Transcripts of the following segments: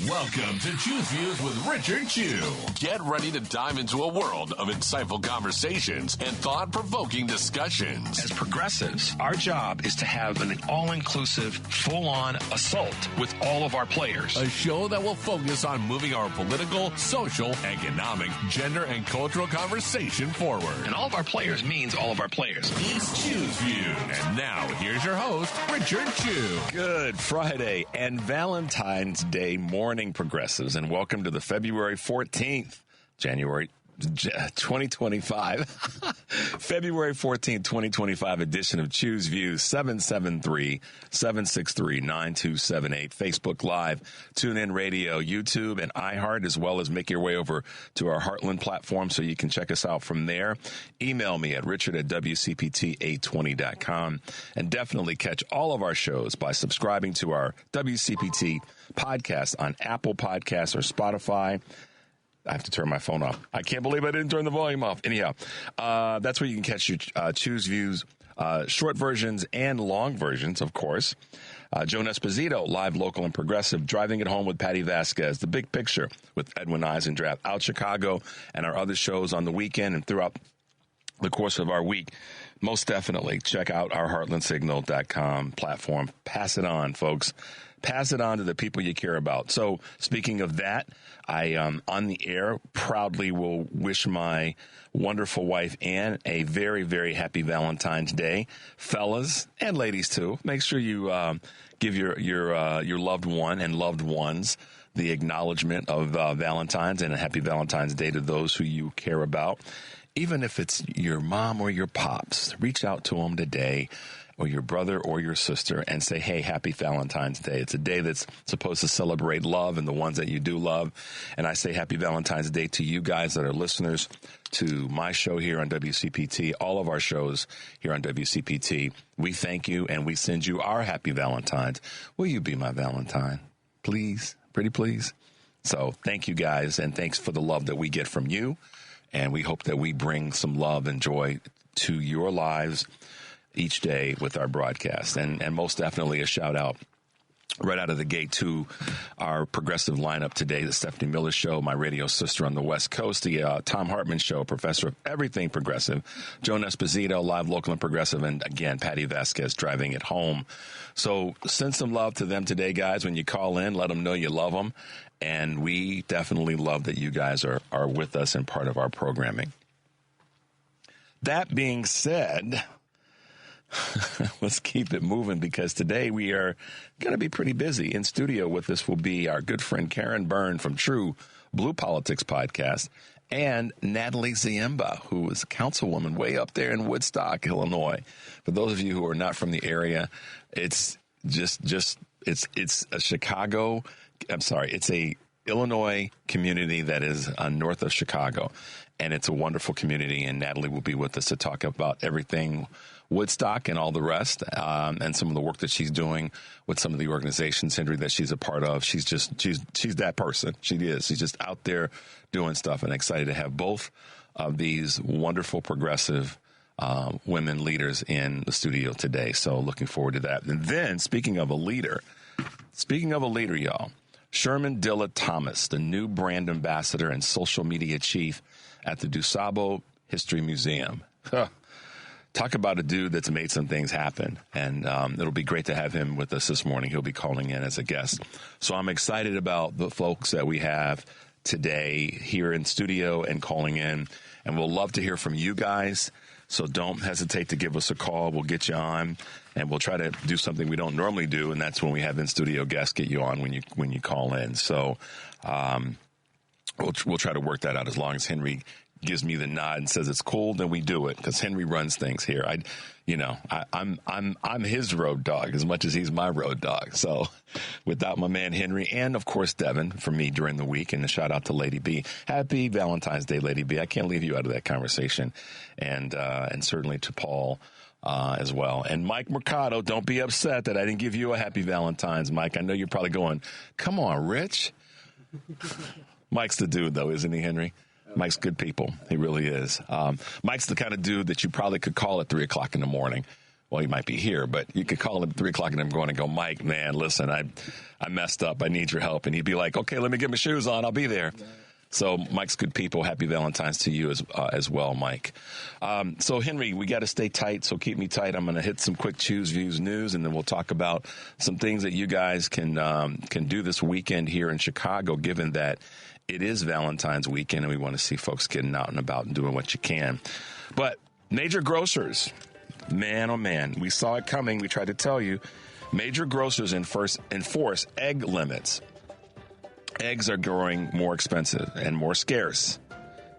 Welcome to Choose Views with Richard Chew. Get ready to dive into a world of insightful conversations and thought-provoking discussions. As progressives, our job is to have an all-inclusive, full-on assault with all of our players. A show that will focus on moving our political, social, economic, gender, and cultural conversation forward. And all of our players means all of our players. It's Choose Views. And now, here's your host, Richard Chew. Good Friday and Valentine's Day morning, progressives, and welcome to the February 14th, January 2025, February 14th, 2025 edition of Choose Views, 773-763-9278, Facebook Live, TuneIn Radio, YouTube, and iHeart, as well as make your way over to our Heartland platform so you can check us out from there. Email me at richard@wcpt820.com, and definitely catch all of our shows by subscribing to our WCPT podcast on Apple Podcasts or Spotify. I have to turn my phone off. I can't believe I didn't turn the volume off. Anyhow, that's where you can catch your Choose Views, short versions and long versions, of course. Joan Esposito, live, local, and progressive, Driving It Home with Patty Vasquez, The Big Picture with Edwin Eisendrath, Out Chicago, and our other shows on the weekend and throughout the course of our week. Most definitely check out our heartlandsignal.com platform. Pass it on, folks. Pass it on to the people you care about. So speaking of that, I, on the air, proudly will wish my wonderful wife, Ann, a very, very happy Valentine's Day. Fellas and ladies, too, make sure you give your loved one and loved ones the acknowledgement of Valentine's, and a happy Valentine's Day to those who you care about. Even if it's your mom or your pops, reach out to them today, or your brother or your sister, and say, hey, happy Valentine's Day. It's a day that's supposed to celebrate love and the ones that you do love. And I say happy Valentine's Day to you guys that are listeners to my show here on WCPT, all of our shows here on WCPT. We thank you, and we send you our happy Valentines. Will you be my Valentine? Please, pretty please. So thank you guys, and thanks for the love that we get from you. And we hope that we bring some love and joy to your lives each day with our broadcast. And most definitely a shout out right out of the gate to our progressive lineup today, the Stephanie Miller Show, my radio sister on the West Coast, the Tom Hartman Show, professor of everything progressive, Joan Esposito, live, local, and progressive, and again, Patty Vasquez, Driving It Home. So send some love to them today, guys. When you call in, let them know you love them. And we definitely love that you guys are with us and part of our programming. That being said, let's keep it moving, because today we are going to be pretty busy. In studio with us will be our good friend Karen Byrne from True Blue Politics Podcast, and Natalie Ziemba, who is a councilwoman way up there in Woodstock, Illinois. For those of you who are not from the area, it's a Chicago. I'm sorry, it's a Illinois community that is north of Chicago, and it's a wonderful community. And Natalie will be with us to talk about everything Woodstock and all the rest, and some of the work that she's doing with some of the organizations, Henry, that she's a part of. She's that person. She is. She's just out there doing stuff, and excited to have both of these wonderful progressive women leaders in the studio today. So looking forward to that. And then speaking of a leader, y'all, Sherman Dilla Thomas, the new brand ambassador and social media chief at the DuSable History Museum. Talk about a dude that's made some things happen, and it'll be great to have him with us this morning. He'll be calling in as a guest. So I'm excited about the folks that we have today here in studio and calling in, and we'll love to hear from you guys. So don't hesitate to give us a call. We'll get you on, and we'll try to do something we don't normally do, and that's when we have in-studio guests get you on when you call in. So we'll try to work that out. As long as Henry gives me the nod and says it's cool, then we do it, because Henry runs things here. I'm his road dog as much as he's my road dog. So without my man Henry, and of course Devin for me during the week, and a shout out to Lady B. Happy Valentine's Day, Lady B. I can't leave you out of that conversation, and certainly to Paul as well. And Mike Mercado, don't be upset that I didn't give you a happy Valentine's, Mike. I know you're probably going, come on, Rich. Mike's the dude, though, isn't he, Henry? Mike's good people. He really is. Mike's the kind of dude that you probably could call at 3 o'clock in the morning Well, he might be here, but you could call him at 3 o'clock in the morning and go, Mike, man, listen, I messed up. I need your help. And he'd be like, okay, let me get my shoes on. I'll be there. Yeah. So Mike's good people. Happy Valentine's to you as well, Mike. So, Henry, we got to stay tight, so keep me tight. I'm going to hit some quick Choose Views news, and then we'll talk about some things that you guys can do this weekend here in Chicago, given that it is Valentine's weekend, and we want to see folks getting out and about and doing what you can. But major grocers, man, oh, man, we saw it coming. We tried to tell you. Major grocers enforce egg limits. Eggs are growing more expensive and more scarce.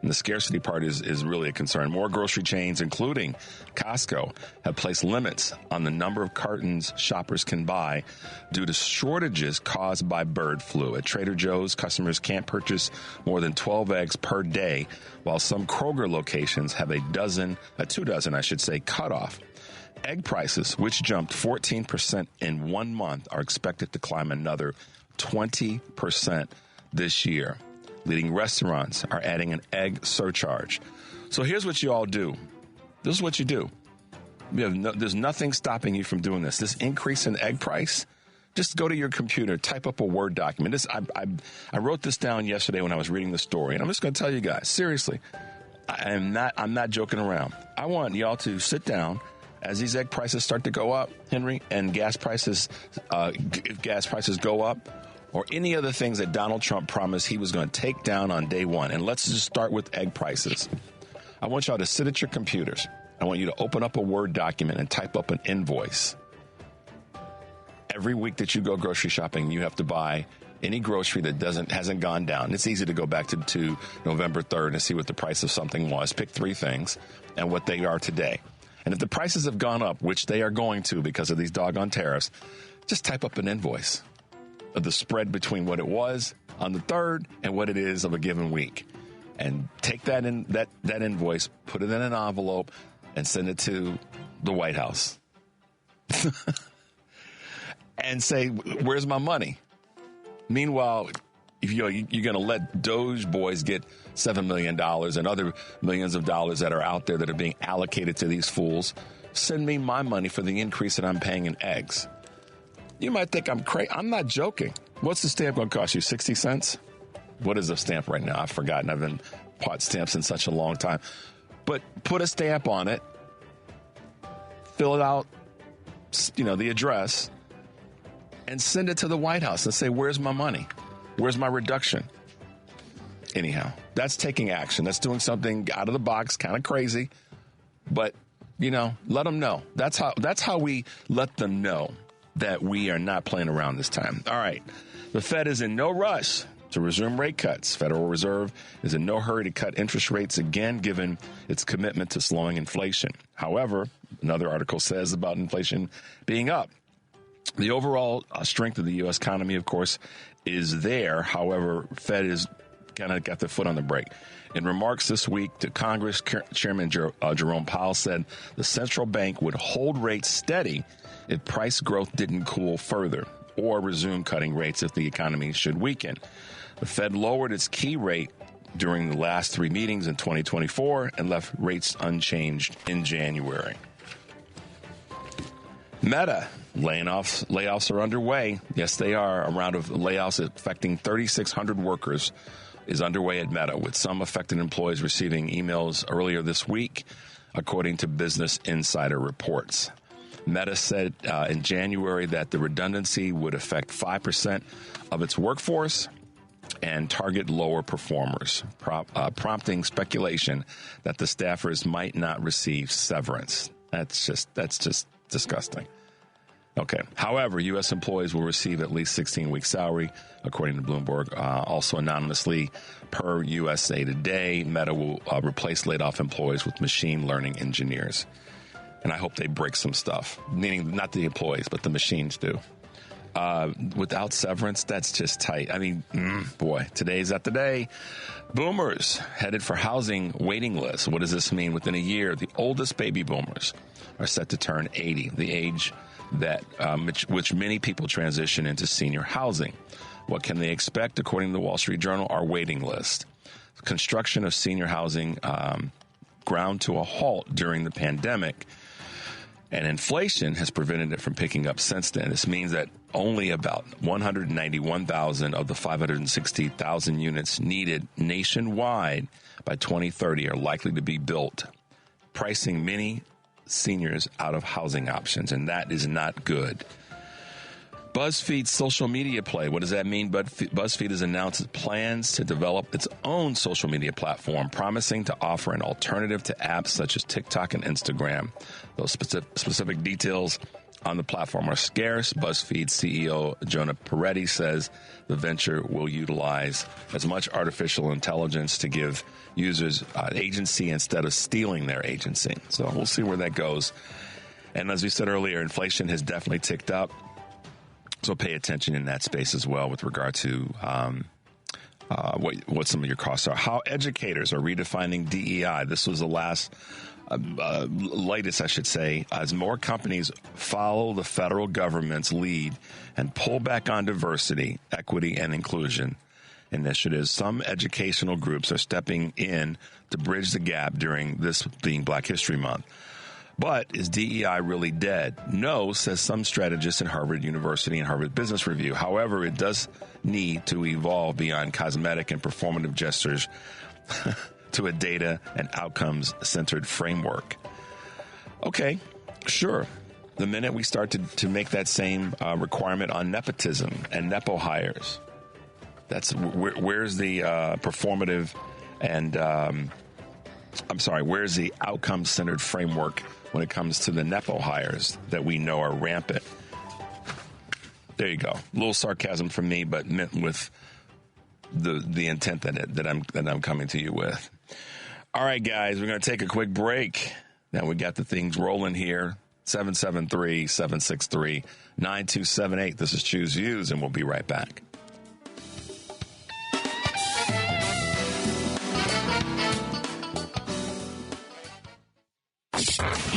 And the scarcity part is really a concern. More grocery chains, including Costco, have placed limits on the number of cartons shoppers can buy due to shortages caused by bird flu. At Trader Joe's, customers can't purchase more than 12 eggs per day, while some Kroger locations have a 2 dozen, cutoff. Egg prices, which jumped 14% in 1 month, are expected to climb another 20% this year. Leading restaurants are adding an egg surcharge. So here's what you all do. This is what you do. There's nothing stopping you from doing this. This increase in egg price, just go to your computer, type up a Word document. I wrote this down yesterday when I was reading the story, and I'm just going to tell you guys, seriously, I'm not joking around. I want y'all to sit down as these egg prices start to go up, Henry, and gas prices go up, or any other things that Donald Trump promised he was going to take down on day one. And let's just start with egg prices. I want y'all to sit at your computers. I want you to open up a Word document and type up an invoice. Every week that you go grocery shopping, you have to buy any grocery that hasn't gone down. It's easy to go back to November 3rd and see what the price of something was. Pick 3 things and what they are today. And if the prices have gone up, which they are going to because of these doggone tariffs, just type up an invoice of the spread between what it was on the 3rd and what it is of a given week. And take that invoice, put it in an envelope, and send it to the White House. And say, where's my money? Meanwhile, if you're going to let Doge boys get $7 million and other millions of dollars that are out there that are being allocated to these fools, send me my money for the increase that I'm paying in eggs. You might think I'm crazy. I'm not joking. What's the stamp going to cost you, 60 cents? What is a stamp right now? I've forgotten. I've been bought stamps in such a long time. But put a stamp on it, fill it out, the address, and send it to the White House and say, where's my money? Where's my reduction? Anyhow, that's taking action. That's doing something out of the box, kind of crazy. But, let them know. That's how we let them know that we are not playing around this time. All right. The Fed is in no rush to resume rate cuts. Federal Reserve is in no hurry to cut interest rates again, given its commitment to slowing inflation. However, another article says about inflation being up. The overall strength of the U.S. economy, of course, is there. However, Fed is kind of got their foot on the brake. In remarks this week to Congress, Chairman Jerome Powell said the central bank would hold rates steady if price growth didn't cool further, or resume cutting rates if the economy should weaken. The Fed lowered its key rate during the last 3 meetings in 2024 and left rates unchanged in January. Meta layoffs are underway. Yes, they are. A round of layoffs affecting 3,600 workers is underway at Meta, with some affected employees receiving emails earlier this week, according to Business Insider reports. Meta said in January that the redundancy would affect 5% of its workforce and target lower performers, prompting speculation that the staffers might not receive severance. That's just disgusting. Okay. However, U.S. employees will receive at least 16 weeks salary, according to Bloomberg. Also anonymously, per USA Today, Meta will replace laid-off employees with machine learning engineers. And I hope they break some stuff, meaning not the employees, but the machines do. Without severance, that's just tight. I mean, boy, today's not the day. Boomers headed for housing waiting lists. What does this mean? Within a year, the oldest baby boomers are set to turn 80, the age that which many people transition into senior housing. What can they expect? According to the Wall Street Journal, our waiting list. Construction of senior housing ground to a halt during the pandemic. And inflation has prevented it from picking up since then. This means that only about 191,000 of the 560,000 units needed nationwide by 2030 are likely to be built, pricing many seniors out of housing options, and that is not good. BuzzFeed's social media play. What does that mean? BuzzFeed has announced its plans to develop its own social media platform, promising to offer an alternative to apps such as TikTok and Instagram. Those specific details on the platform are scarce. BuzzFeed CEO Jonah Peretti says the venture will utilize as much artificial intelligence to give users agency instead of stealing their agency. So we'll see where that goes. And as we said earlier, inflation has definitely ticked up. So pay attention in that space as well with regard to what some of your costs are. How educators are redefining DEI. This was the latest, I should say, as more companies follow the federal government's lead and pull back on diversity, equity, and inclusion initiatives. Some educational groups are stepping in to bridge the gap during this being Black History Month. But is DEI really dead? No, says some strategists in Harvard University and Harvard Business Review. However, it does need to evolve beyond cosmetic and performative gestures to a data and outcomes-centered framework. Okay, sure. The minute we start to make that same requirement on nepotism and nepo hires, that's where's the performative and where's the outcome-centered framework when it comes to the nepo hires that we know are rampant? There you go. A little sarcasm from me, but meant with the intent that I'm coming to you with. All right, guys, we're going to take a quick break. Now we got the things rolling here. 773-763-9278. This is Choose Views, and we'll be right back.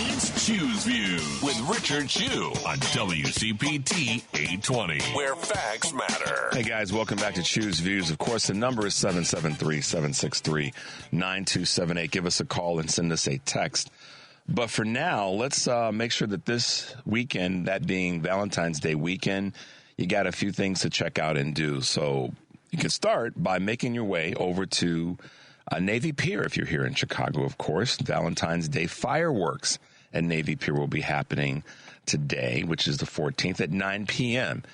It's Choose Views with Richard Chew on WCPT 820, where facts matter. Hey, guys, welcome back to Choose Views. Of course, the number is 773-763-9278. Give us a call and send us a text. But for now, let's make sure that this weekend, that being Valentine's Day weekend, you got a few things to check out and do. So you can start by making your way over to Navy Pier if you're here in Chicago, of course. Valentine's Day fireworks at Navy Pier will be happening today, which is the 14th at 9 p.m.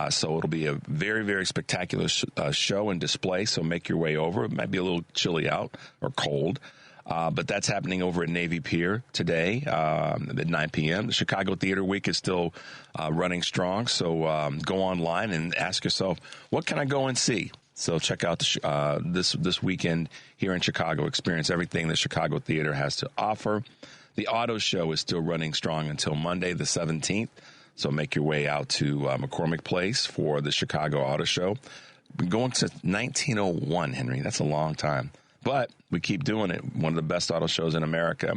So it'll be a very, very spectacular show and display. So make your way over. It might be a little chilly out or cold, but that's happening over at Navy Pier today at 9 p.m. The Chicago Theater Week is still running strong. So go online and ask yourself, what can I go and see? So check out this weekend here in Chicago. Experience everything the Chicago Theater has to offer. The auto show is still running strong until Monday, the 17th. So make your way out to McCormick Place for the Chicago Auto Show. We're going to 1901, Henry. That's a long time. But we keep doing it. One of the best auto shows in America.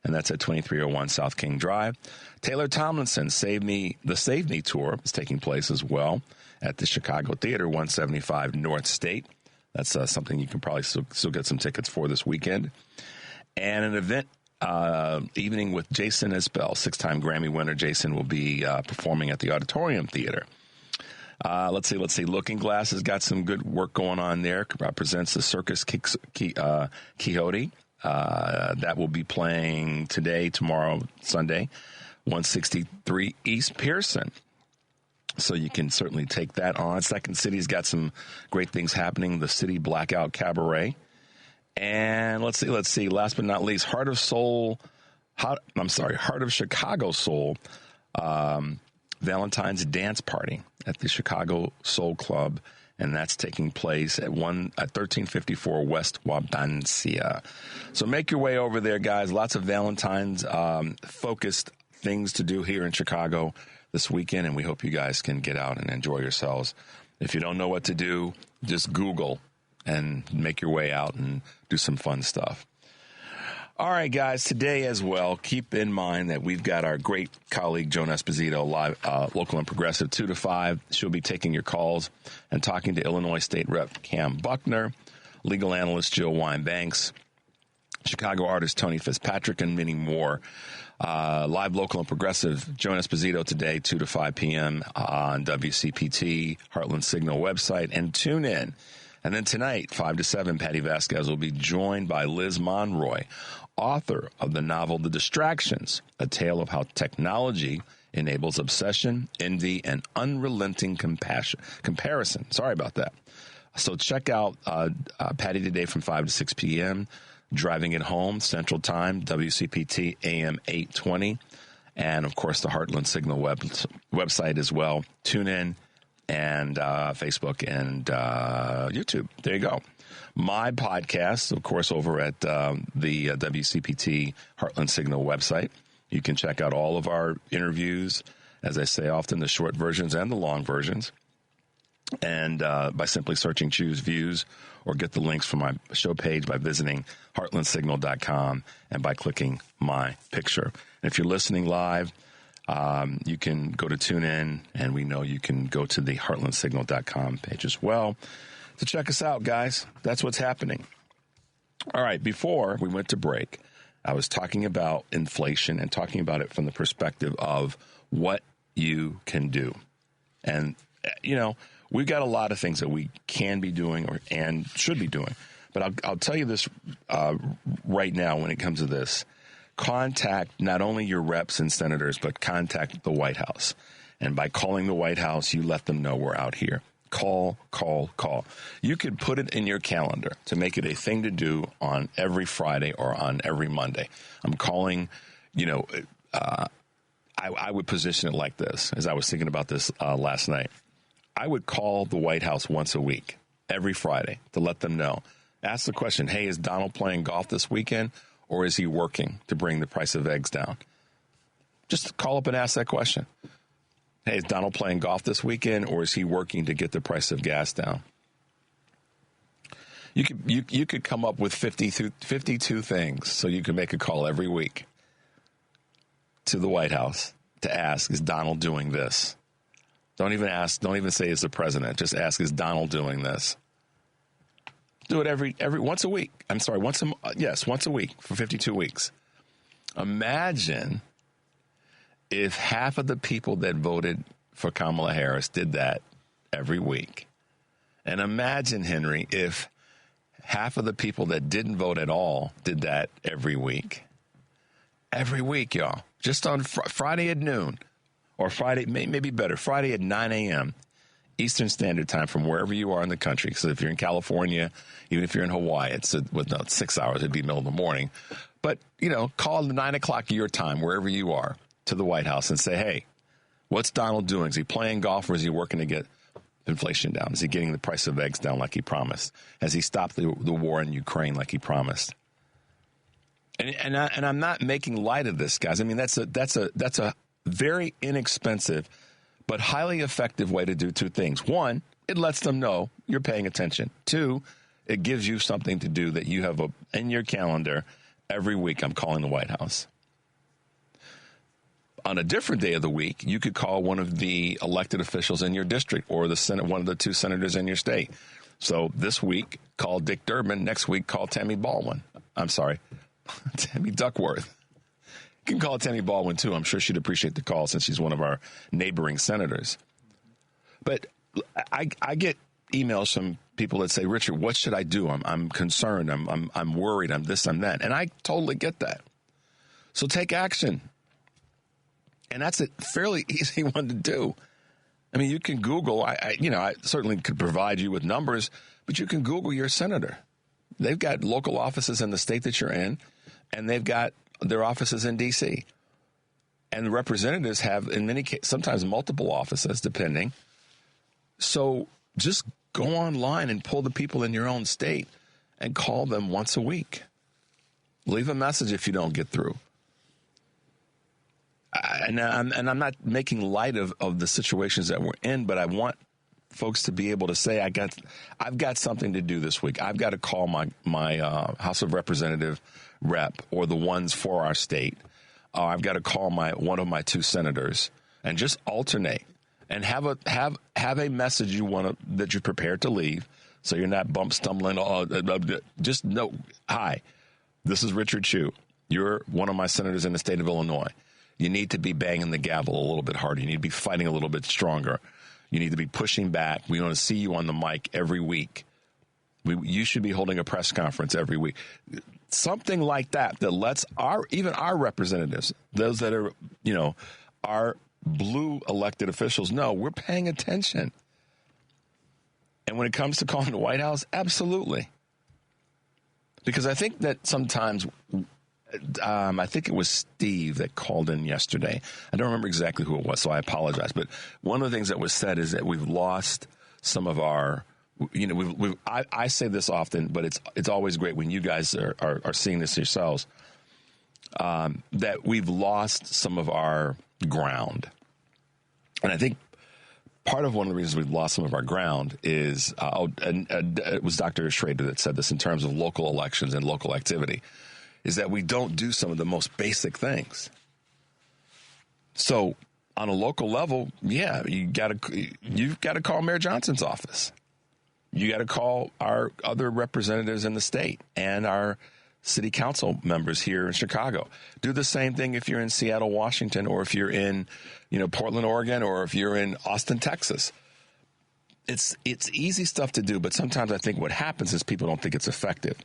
And that's at 2301 South King Drive. Taylor Tomlinson, the Save Me Tour is taking place as well at the Chicago Theater, 175 North State. That's something you can probably still get some tickets for this weekend. And an event evening with Jason Isbell, 6-time Grammy winner. Jason will be performing at the Auditorium Theater. Let's see. Looking Glass has got some good work going on there. Presents the Circus Quixote. That will be playing today, tomorrow, Sunday, 163 East Pearson. So you can certainly take that on. Second City's got some great things happening. The City Blackout Cabaret. And let's see. Last but not least, Heart of Chicago Soul Valentine's Dance Party at the Chicago Soul Club. And that's taking place at 1354 West Wabansia. So make your way over there, guys. Lots of Valentine's focused things to do here in Chicago this weekend, and we hope you guys can get out and enjoy yourselves. If you don't know what to do, just Google and make your way out and do some fun stuff. All right, guys, today as well, keep in mind that we've got our great colleague, Joan Esposito, live, local and progressive, 2 to 5. She'll be taking your calls and talking to Illinois State Rep Cam Buckner, legal analyst Jill Wine-Banks, Chicago artist Tony Fitzpatrick, and many more. Live, local, and progressive. Joan Esposito today, 2 to 5 p.m. on WCPT, Heartland Signal website, and tune in. And then tonight, 5 to 7, Patty Vasquez will be joined by Liz Monroy, author of the novel The Distractions, a tale of how technology enables obsession, envy, and unrelenting comparison. Sorry about that. So check out Patty today from 5 to 6 p.m., Driving It Home, Central Time, WCPT AM 820, and, of course, the Heartland Signal website as well. Tune in, and Facebook and YouTube. There you go. My podcast, of course, over at the WCPT Heartland Signal website. You can check out all of our interviews, as I say often, the short versions and the long versions, and by simply searching Choose Views, or get the links from my show page by visiting heartlandsignal.com and by clicking my picture. And if you're listening live, you can go to TuneIn, and we know you can go to the heartlandsignal.com page as well to check us out, guys. That's what's happening. All right, before we went to break, I was talking about inflation and talking about it from the perspective of what you can do. And, we've got a lot of things that we can be doing and should be doing. But I'll tell you this right now when it comes to this. Contact not only your reps and senators, but contact the White House. And by calling the White House, you let them know we're out here. Call. You could put it in your calendar to make it a thing to do on every Friday or on every Monday. I'm calling, I would position it like this, as I was thinking about this last night. I would call the White House once a week, every Friday, to let them know. Ask the question, hey, is Donald playing golf this weekend, or is he working to bring the price of eggs down? Just call up and ask that question. Hey, is Donald playing golf this weekend, or is he working to get the price of gas down? You could come up with 52 things, so you can make a call every week to the White House to ask, is Donald doing this? Don't even say is the president. Just ask, is Donald doing this? Do it every once a week. I'm sorry, once a week for 52 weeks. Imagine if half of the people that voted for Kamala Harris did that every week. And imagine, Henry, if half of the people that didn't vote at all did that every week. Every week, y'all. Just on Friday at noon. Or Friday, maybe better, Friday at 9 a.m. Eastern Standard Time from wherever you are in the country. So if you're in California, even if you're in Hawaii, it's 6 hours. It'd be middle of the morning. But, call 9 o'clock your time, wherever you are, to the White House and say, hey, what's Donald doing? Is he playing golf, or is he working to get inflation down? Is he getting the price of eggs down like he promised? Has he stopped the war in Ukraine like he promised? And I'm not making light of this, guys. I mean, that's a very inexpensive but highly effective way to do two things. One, it lets them know you're paying attention. Two, it gives you something to do that you have in your calendar every week. I'm calling the White House. On a different day of the week, you could call one of the elected officials in your district or one of the two senators in your state. So this week, call Dick Durbin. Next week, call Tammy Baldwin. I'm sorry, Tammy Duckworth. You can call Tammy Baldwin, too. I'm sure she'd appreciate the call since she's one of our neighboring senators. But I get emails from people that say, Richard, what should I do? I'm concerned. I'm worried. I'm this, I'm that. And I totally get that. So take action. And that's a fairly easy one to do. I mean, you can Google. I certainly could provide you with numbers, but you can Google your senator. They've got local offices in the state that you're in, and they've got their offices in D.C. And the representatives have, in many cases, sometimes multiple offices, depending. So just go online and pull the people in your own state and call them once a week. Leave a message if you don't get through. And I'm not making light of the situations that we're in, but I want folks to be able to say, I've got something to do this week. I've got to call my House of Representative rep or the ones for our state. I've got to call one of my two senators and just alternate and have a message that you're prepared to leave, so you're not stumbling. Just know, hi, this is Richard Chew. You're one of my senators in the state of Illinois. You need to be banging the gavel a little bit harder. You need to be fighting a little bit stronger. You need to be pushing back. We want to see you on the mic every week. You should be holding a press conference every week. Something like that lets even our representatives, those that are, our blue elected officials, know we're paying attention. And when it comes to calling the White House, absolutely. Because I think that sometimes, I think it was Steve that called in yesterday. I don't remember exactly who it was, so I apologize. But one of the things that was said is that we've lost some of our, I say this often, but it's always great when you guys are seeing this yourselves, that we've lost some of our ground. And I think part of one of the reasons we've lost some of our ground is, it was Dr. Schrader that said this in terms of local elections and local activity, is that we don't do some of the most basic things. So on a local level, yeah, you've got to call Mayor Johnson's office. You got to call our other representatives in the state and our city council members here in Chicago. Do the same thing if you're in Seattle, Washington, or if you're in, Portland, Oregon, or if you're in Austin, Texas. It's easy stuff to do, but sometimes I think what happens is people don't think it's effective.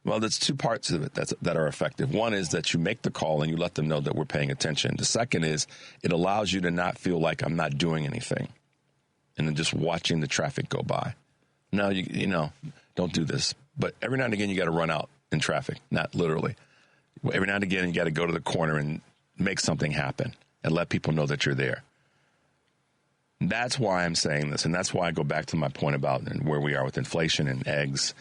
Well, there's two parts of it that are effective. One is that you make the call and you let them know that we're paying attention. The second is it allows you to not feel like I'm not doing anything and then just watching the traffic go by. No, don't do this. But every now and again, you got to run out in traffic, not literally. Every now and again, you got to go to the corner and make something happen and let people know that you're there. That's why I'm saying this, and that's why I go back to my point about where we are with inflation and eggs.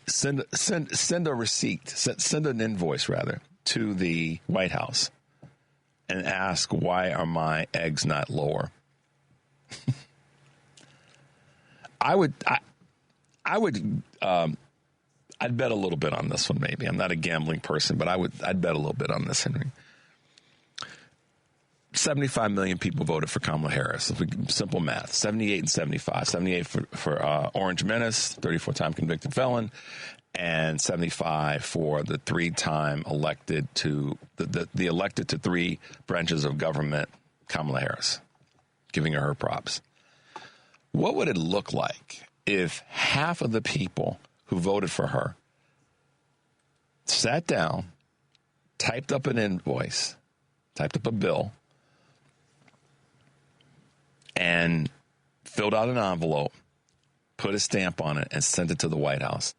Send a receipt, send an invoice rather to the White House and ask, why are my eggs not lower? I'd bet a little bit on this one. Maybe I'm not a gambling person, but I'd bet a little bit on this, Henry. 75 million people voted for Kamala Harris. Simple math, 78 and 75. 78 for Orange Menace, 34-time convicted felon, and 75 for the three-time elected to the elected to three branches of government, Kamala Harris, giving her props. What would it look like if half of the people who voted for her sat down, typed up an invoice, typed up a bill, and filled out an envelope, put a stamp on it, and sent it to the White House?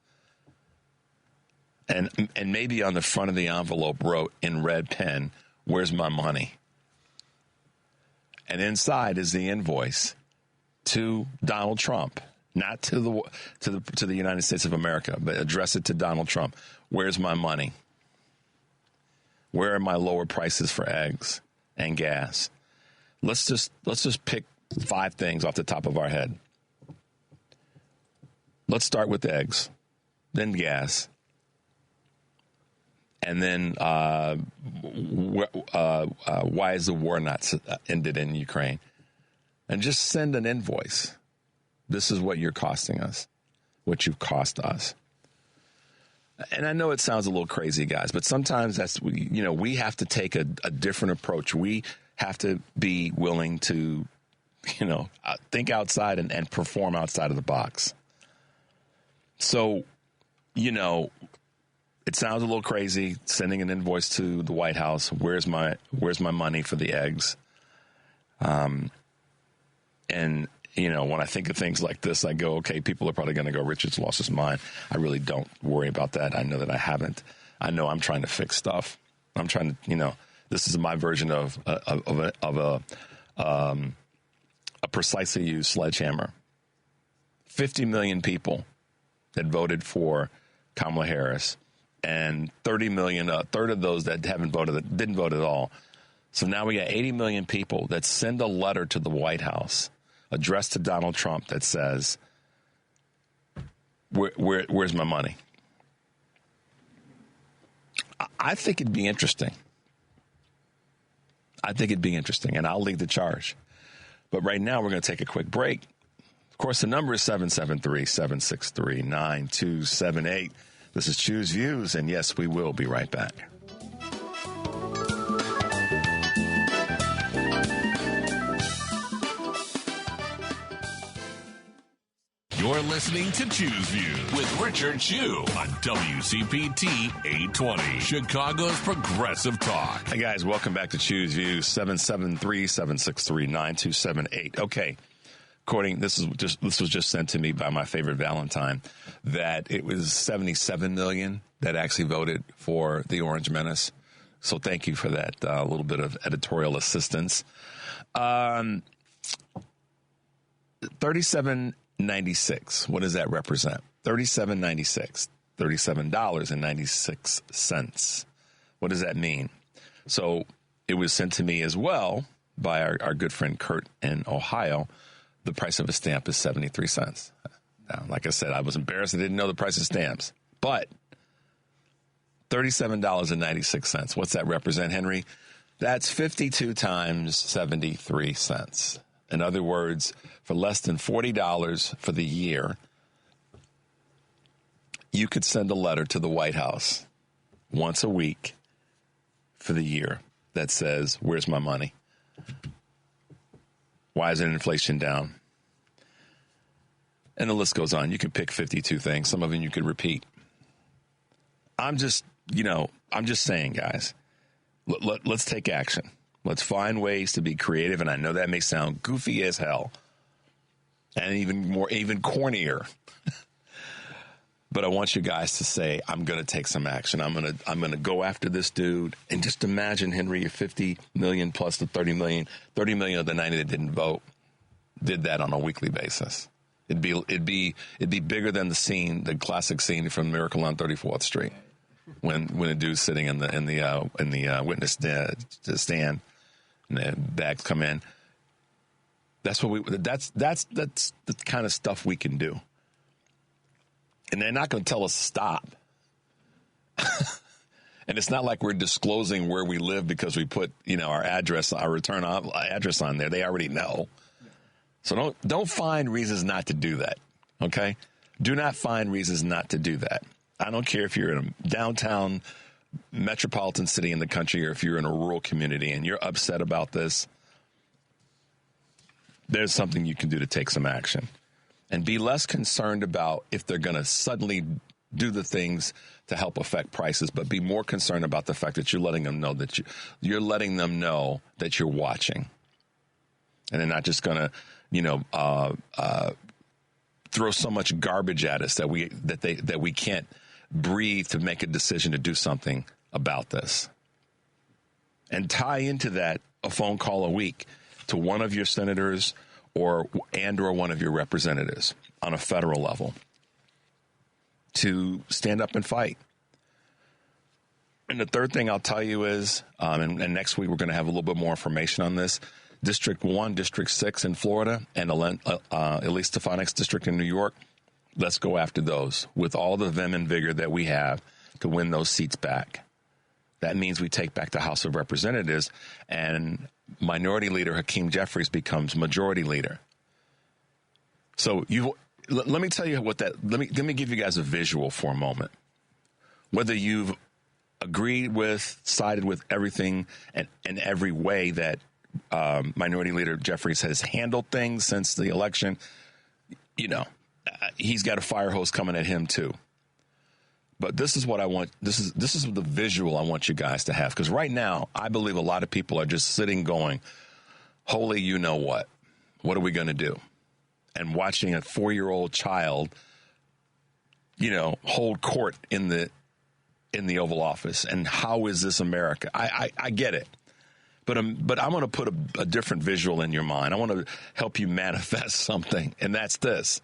And maybe on the front of the envelope wrote in red pen, "Where's my money?" And inside is the invoice to Donald Trump, not to the United States of America, but address it to Donald Trump. Where's my money? Where are my lower prices for eggs and gas? Let's just pick 5 things off the top of our head. Let's start with eggs, then gas, and then why is the war not ended in Ukraine? And just send an invoice. This is what you're costing us, what you've cost us. And I know it sounds a little crazy, guys, but sometimes we have to take a different approach. We have to be willing to, think outside and perform outside of the box. So, it sounds a little crazy sending an invoice to the White House. Where's my money for the eggs? And, when I think of things like this, I go, okay, people are probably going to go, Richard's lost his mind. I really don't worry about that. I know that I haven't. I know I'm trying to fix stuff. I'm trying to, this is my version of a precisely used sledgehammer. 50 million people that voted for Kamala Harris, and 30 million, a third of those that didn't vote at all. So now we got 80 million people that send a letter to the White House addressed to Donald Trump that says, where's my money? I think it'd be interesting. And I'll lead the charge. But right now, we're going to take a quick break. Of course, the number is 773-763-9278. This is Choose Views, and yes, we will be right back. You're listening to Choose Views with Richard Chew on WCPT 820, Chicago's Progressive Talk. Hey, guys, welcome back to Choose Views, 773-763-9278. Okay, according, this was just sent to me by my favorite Valentine, that it was 77 million that actually voted for the Orange Menace. So thank you for that little bit of editorial assistance. 37.96. What does that represent? $37.96. $37.96. What does that mean? So it was sent to me as well by our good friend Kurt in Ohio. The price of a stamp is 73 cents. Now, like I said, I was embarrassed. I didn't know the price of stamps. But $37.96. What's that represent, Henry? That's 52 times 73 cents. In other words, for less than $40 for the year, you could send a letter to the White House once a week for the year that says, where's my money? Why isn't inflation down? And the list goes on. You could pick 52 things. Some of them you could repeat. I'm just saying, guys, let's take action. Let's find ways to be creative. And I know that may sound goofy as hell and even cornier. But I want you guys to say, I'm going to take some action. I'm going to go after this dude. And just imagine, Henry, your 50 million plus the 30 million of the 90 that didn't vote did that on a weekly basis. It'd be bigger than the classic scene from Miracle on 34th Street when a dude's sitting in the witness stand and the bags come in. That's the kind of stuff we can do. And they're not going to tell us to stop. And it's not like we're disclosing where we live because we put, our address, our return address on there. They already know. So don't find reasons not to do that. Okay? Do not find reasons not to do that. I don't care if you're in a downtown metropolitan city in the country or if you're in a rural community and you're upset about this. There's something you can do to take some action. And be less concerned about if they're going to suddenly do the things to help affect prices, but be more concerned about the fact that you're letting them know that you're letting them know that you're watching, and they're not just going to, throw so much garbage at us that we can't breathe to make a decision to do something about this. And tie into that a phone call a week to one of your senators or one of your representatives on a federal level to stand up and fight. And the third thing I'll tell you is, and next week we're going to have a little bit more information on this, District 1, District 6 in Florida, and Elise Stefanik's district in New York, let's go after those with all the vim and vigor that we have to win those seats back. That means we take back the House of Representatives, and Minority Leader Hakeem Jeffries becomes Majority Leader. So let me tell you what that. Let me give you guys a visual for a moment. Whether you've agreed with, sided with everything and in every way that Minority Leader Jeffries has handled things since the election, he's got a fire hose coming at him too. But this is what I want. This is the visual I want you guys to have. Because right now, I believe a lot of people are just sitting going, holy, you know what? What are we going to do? And watching a 4-year-old child, hold court in the Oval Office. And how is this America? I get it. But I'm going to put a different visual in your mind. I want to help you manifest something. And that's this.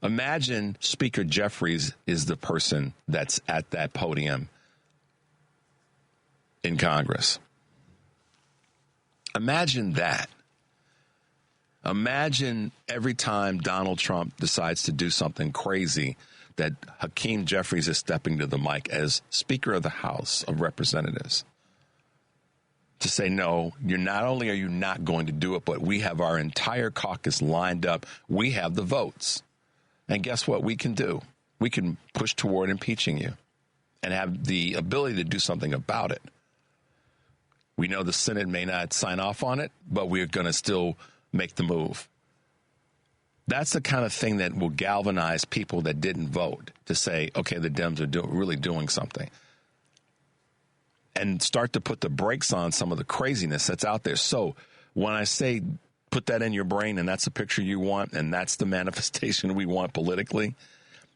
Imagine Speaker Jeffries is the person that's at that podium in Congress. Imagine that. Imagine every time Donald Trump decides to do something crazy that Hakeem Jeffries is stepping to the mic as Speaker of the House of Representatives to say, no, not only are you not going to do it, but we have our entire caucus lined up. We have the votes. And guess what we can do? we can push toward impeaching you and have the ability to do something about it. We know the Senate may not sign off on it, but we're going to still make the move. That's the kind of thing that will galvanize people that didn't vote to say, okay, the Dems are really doing something. And start to put the brakes on some of the craziness that's out there. So when I say put that in your brain and that's the picture you want and that's the manifestation we want politically,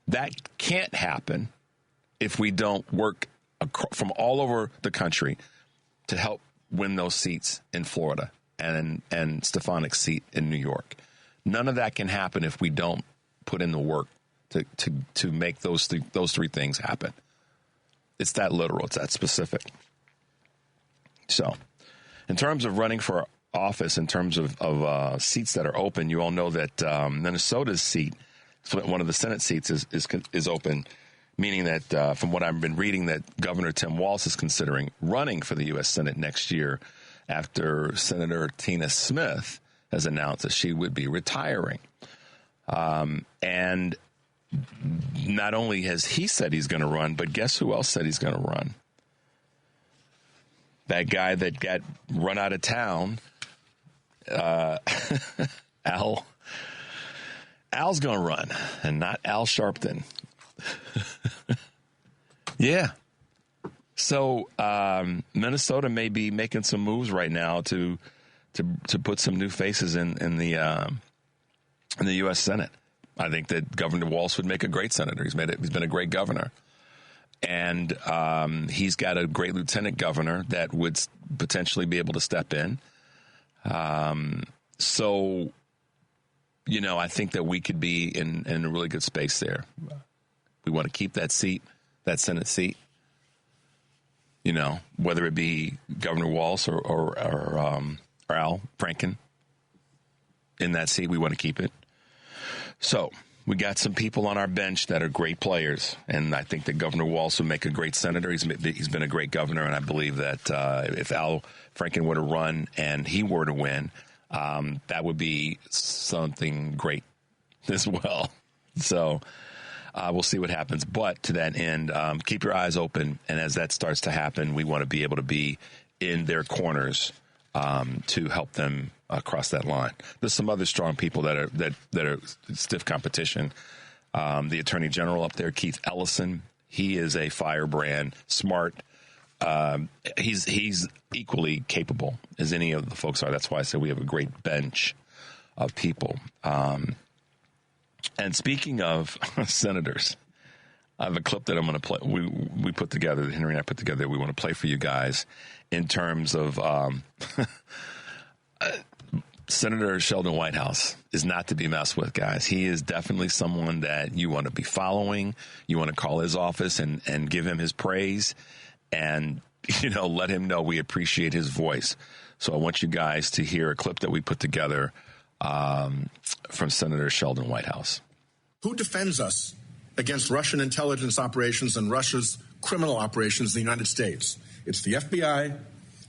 that can't happen if we don't work from all over the country to help win those seats in Florida and Stefanik's seat in New York. None of that can happen if we don't put in the work to make those three things happen. It's that literal. It's that specific. So in terms of running for office, in terms of seats that are open, you all know that Minnesota's seat, one of the Senate seats, is open, meaning that from what I've been reading, that Governor Tim Walz is considering running for the U.S. Senate next year after Senator Tina Smith has announced that she would be retiring. And not only has he said he's going to run, but guess who else said he's going to run? That guy that got run out of town, Al's going to run, and not Al Sharpton. Yeah. So Minnesota may be making some moves right now to put some new faces in the U.S. Senate. I think that Governor Walz would make a great senator. He's been a great governor. And he's got a great lieutenant governor that would potentially be able to step in. So, I think that we could be in a really good space there. We want to keep that seat, that Senate seat, whether it be Governor Walz or Al Franken in that seat, we want to keep it. So we got some people on our bench that are great players, and I think that Governor Walz would make a great senator. He's been a great governor, and I believe that if Al Franken were to run and he were to win, that would be something great as well. So we'll see what happens. But to that end, keep your eyes open, and as that starts to happen, we want to be able to be in their corners to help them across that line. There's some other strong people that are stiff competition. The Attorney General up there, Keith Ellison, he is a firebrand, smart. He's equally capable as any of the folks are. That's why I said we have a great bench of people. And speaking of senators, I have a clip that I'm going to play. We put together, Henry and I put together, we want to play for you guys in terms of Senator Sheldon Whitehouse is not to be messed with, guys. He is definitely someone that you want to be following. You want to call his office and give him his praise and, let him know we appreciate his voice. So I want you guys to hear a clip that we put together from Senator Sheldon Whitehouse. Who defends us against Russian intelligence operations and Russia's criminal operations in the United States? It's the FBI,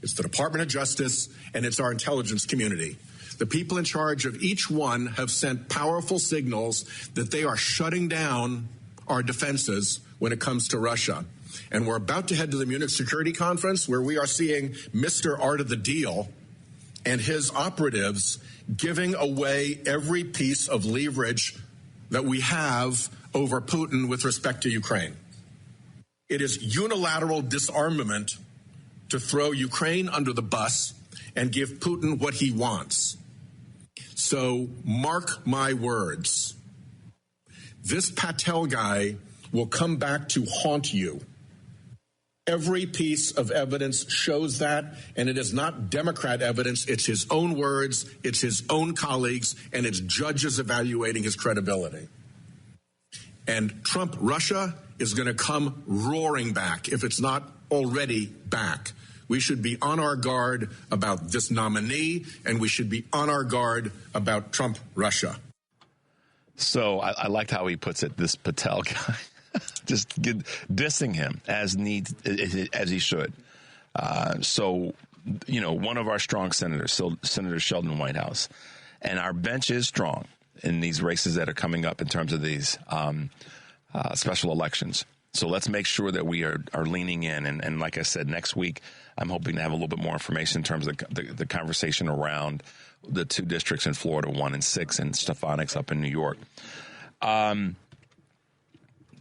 it's the Department of Justice, and it's our intelligence community. The people in charge of each one have sent powerful signals that they are shutting down our defenses when it comes to Russia. And we're about to head to the Munich Security Conference, where we are seeing Mr. Art of the Deal and his operatives giving away every piece of leverage that we have over Putin with respect to Ukraine. It is unilateral disarmament to throw Ukraine under the bus and give Putin what he wants. So mark my words. This Patel guy will come back to haunt you. Every piece of evidence shows that, and it is not Democrat evidence. It's his own words, it's his own colleagues, and it's judges evaluating his credibility. And Trump Russia is going to come roaring back, if it's not already back. We should be on our guard about this nominee, and we should be on our guard about Trump Russia. So I liked how he puts it, this Patel guy. Just dissing him as he should. So, one of our strong senators, Senator Sheldon Whitehouse, and our bench is strong in these races that are coming up in terms of these special elections. So let's make sure that we are leaning in. And like I said, next week, I'm hoping to have a little bit more information in terms of the conversation around the 2 districts in Florida, 1 and 6, and Stefanik's up in New York.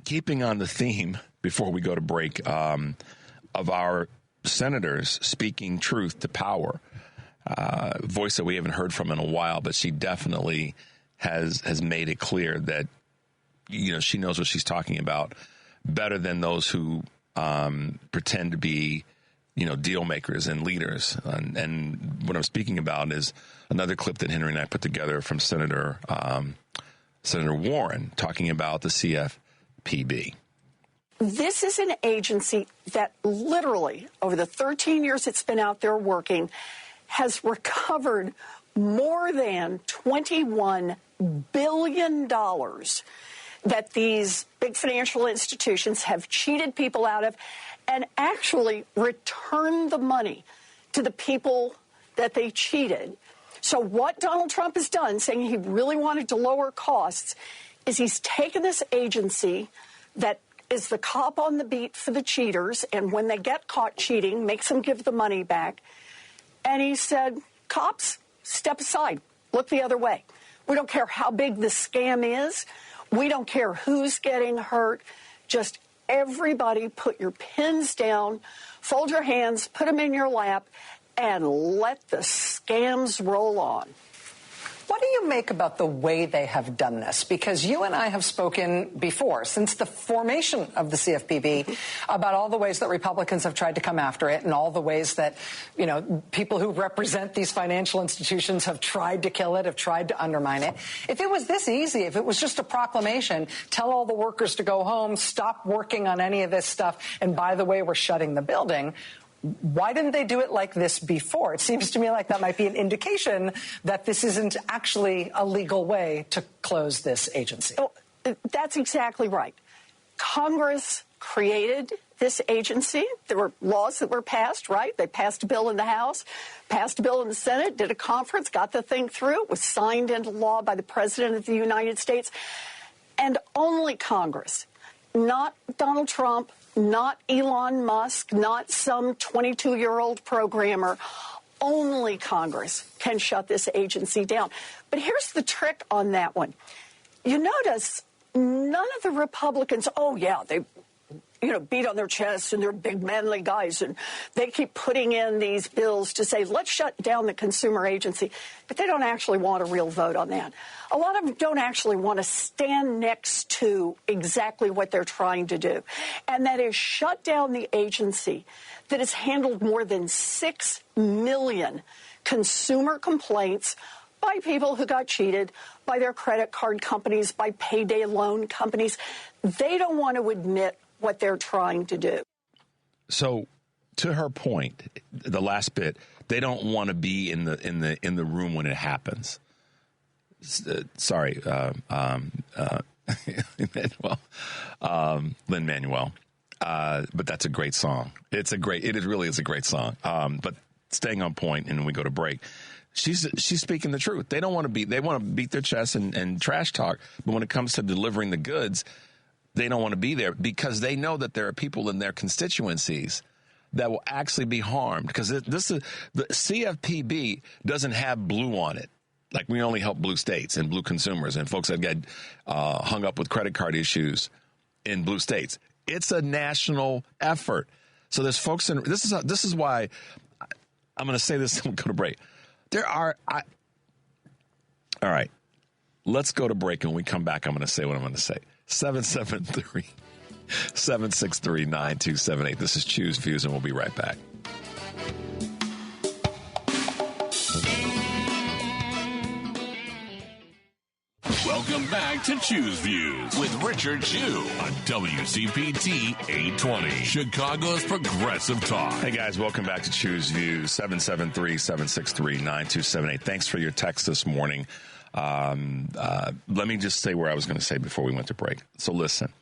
Keeping on the theme, before we go to break, of our senators speaking truth to power, voice that we haven't heard from in a while, but she definitely has made it clear that, she knows what she's talking about better than those who pretend to be, deal makers and leaders. And what I'm speaking about is another clip that Henry and I put together from Senator Warren talking about the CFPB. This is an agency that literally, over the 13 years it's been out there working, has recovered more than $21 billion that these big financial institutions have cheated people out of, and actually returned the money to the people that they cheated. So what Donald Trump has done, saying he really wanted to lower costs, is he's taken this agency that is the cop on the beat for the cheaters, and when they get caught cheating, makes them give the money back. And he said, cops, step aside, look the other way. We don't care how big the scam is. We don't care who's getting hurt. Just everybody put your pens down, fold your hands, put them in your lap, and let the scams roll on. What do you make about the way they have done this? Because you and I have spoken before, since the formation of the CFPB, about all the ways that Republicans have tried to come after it and all the ways that, people who represent these financial institutions have tried to kill it, have tried to undermine it. If it was this easy, if it was just a proclamation, tell all the workers to go home, stop working on any of this stuff, and by the way, we're shutting the building, why didn't they do it like this before? It seems to me like that might be an indication that this isn't actually a legal way to close this agency. Oh, that's exactly right. Congress created this agency. There were laws that were passed, right? They passed a bill in the House, passed a bill in the Senate, did a conference, got the thing through. It was signed into law by the President of the United States. And only Congress, not Donald Trump, not Elon Musk, not some 22-year-old programmer. Only Congress can shut this agency down. But here's the trick on that one. You notice none of the Republicans, they beat on their chests and they're big manly guys and they keep putting in these bills to say, let's shut down the consumer agency. But they don't actually want a real vote on that. A lot of them don't actually want to stand next to exactly what they're trying to do. And that is shut down the agency that has handled more than 6 million consumer complaints by people who got cheated, by their credit card companies, by payday loan companies. They don't want to admit what they're trying to do. So, to her point, the last bit, they don't want to be in the room when it happens. Lin-Manuel. But that's a great song. It really is a great song. But staying on point, and we go to break. She's speaking the truth. They want to beat their chest and trash talk. But when it comes to delivering the goods, they don't want to be there because they know that there are people in their constituencies that will actually be harmed because the CFPB doesn't have blue on it. Like we only help blue states and blue consumers and folks that get hung up with credit card issues in blue states. It's a national effort. So there's folks in this is why I'm going to say this and we'll go to break. All right. Let's go to break, and when we come back, I'm going to say what I'm going to say. 773-763-9278. This is Choose Views, and we'll be right back. Welcome back to Choose Views with Richard Chu on WCPT 820, Chicago's Progressive Talk. Hey, guys, welcome back to Choose Views, 773-763-9278. Thanks for your text this morning. Let me just say where I was going to say before we went to break. So listen,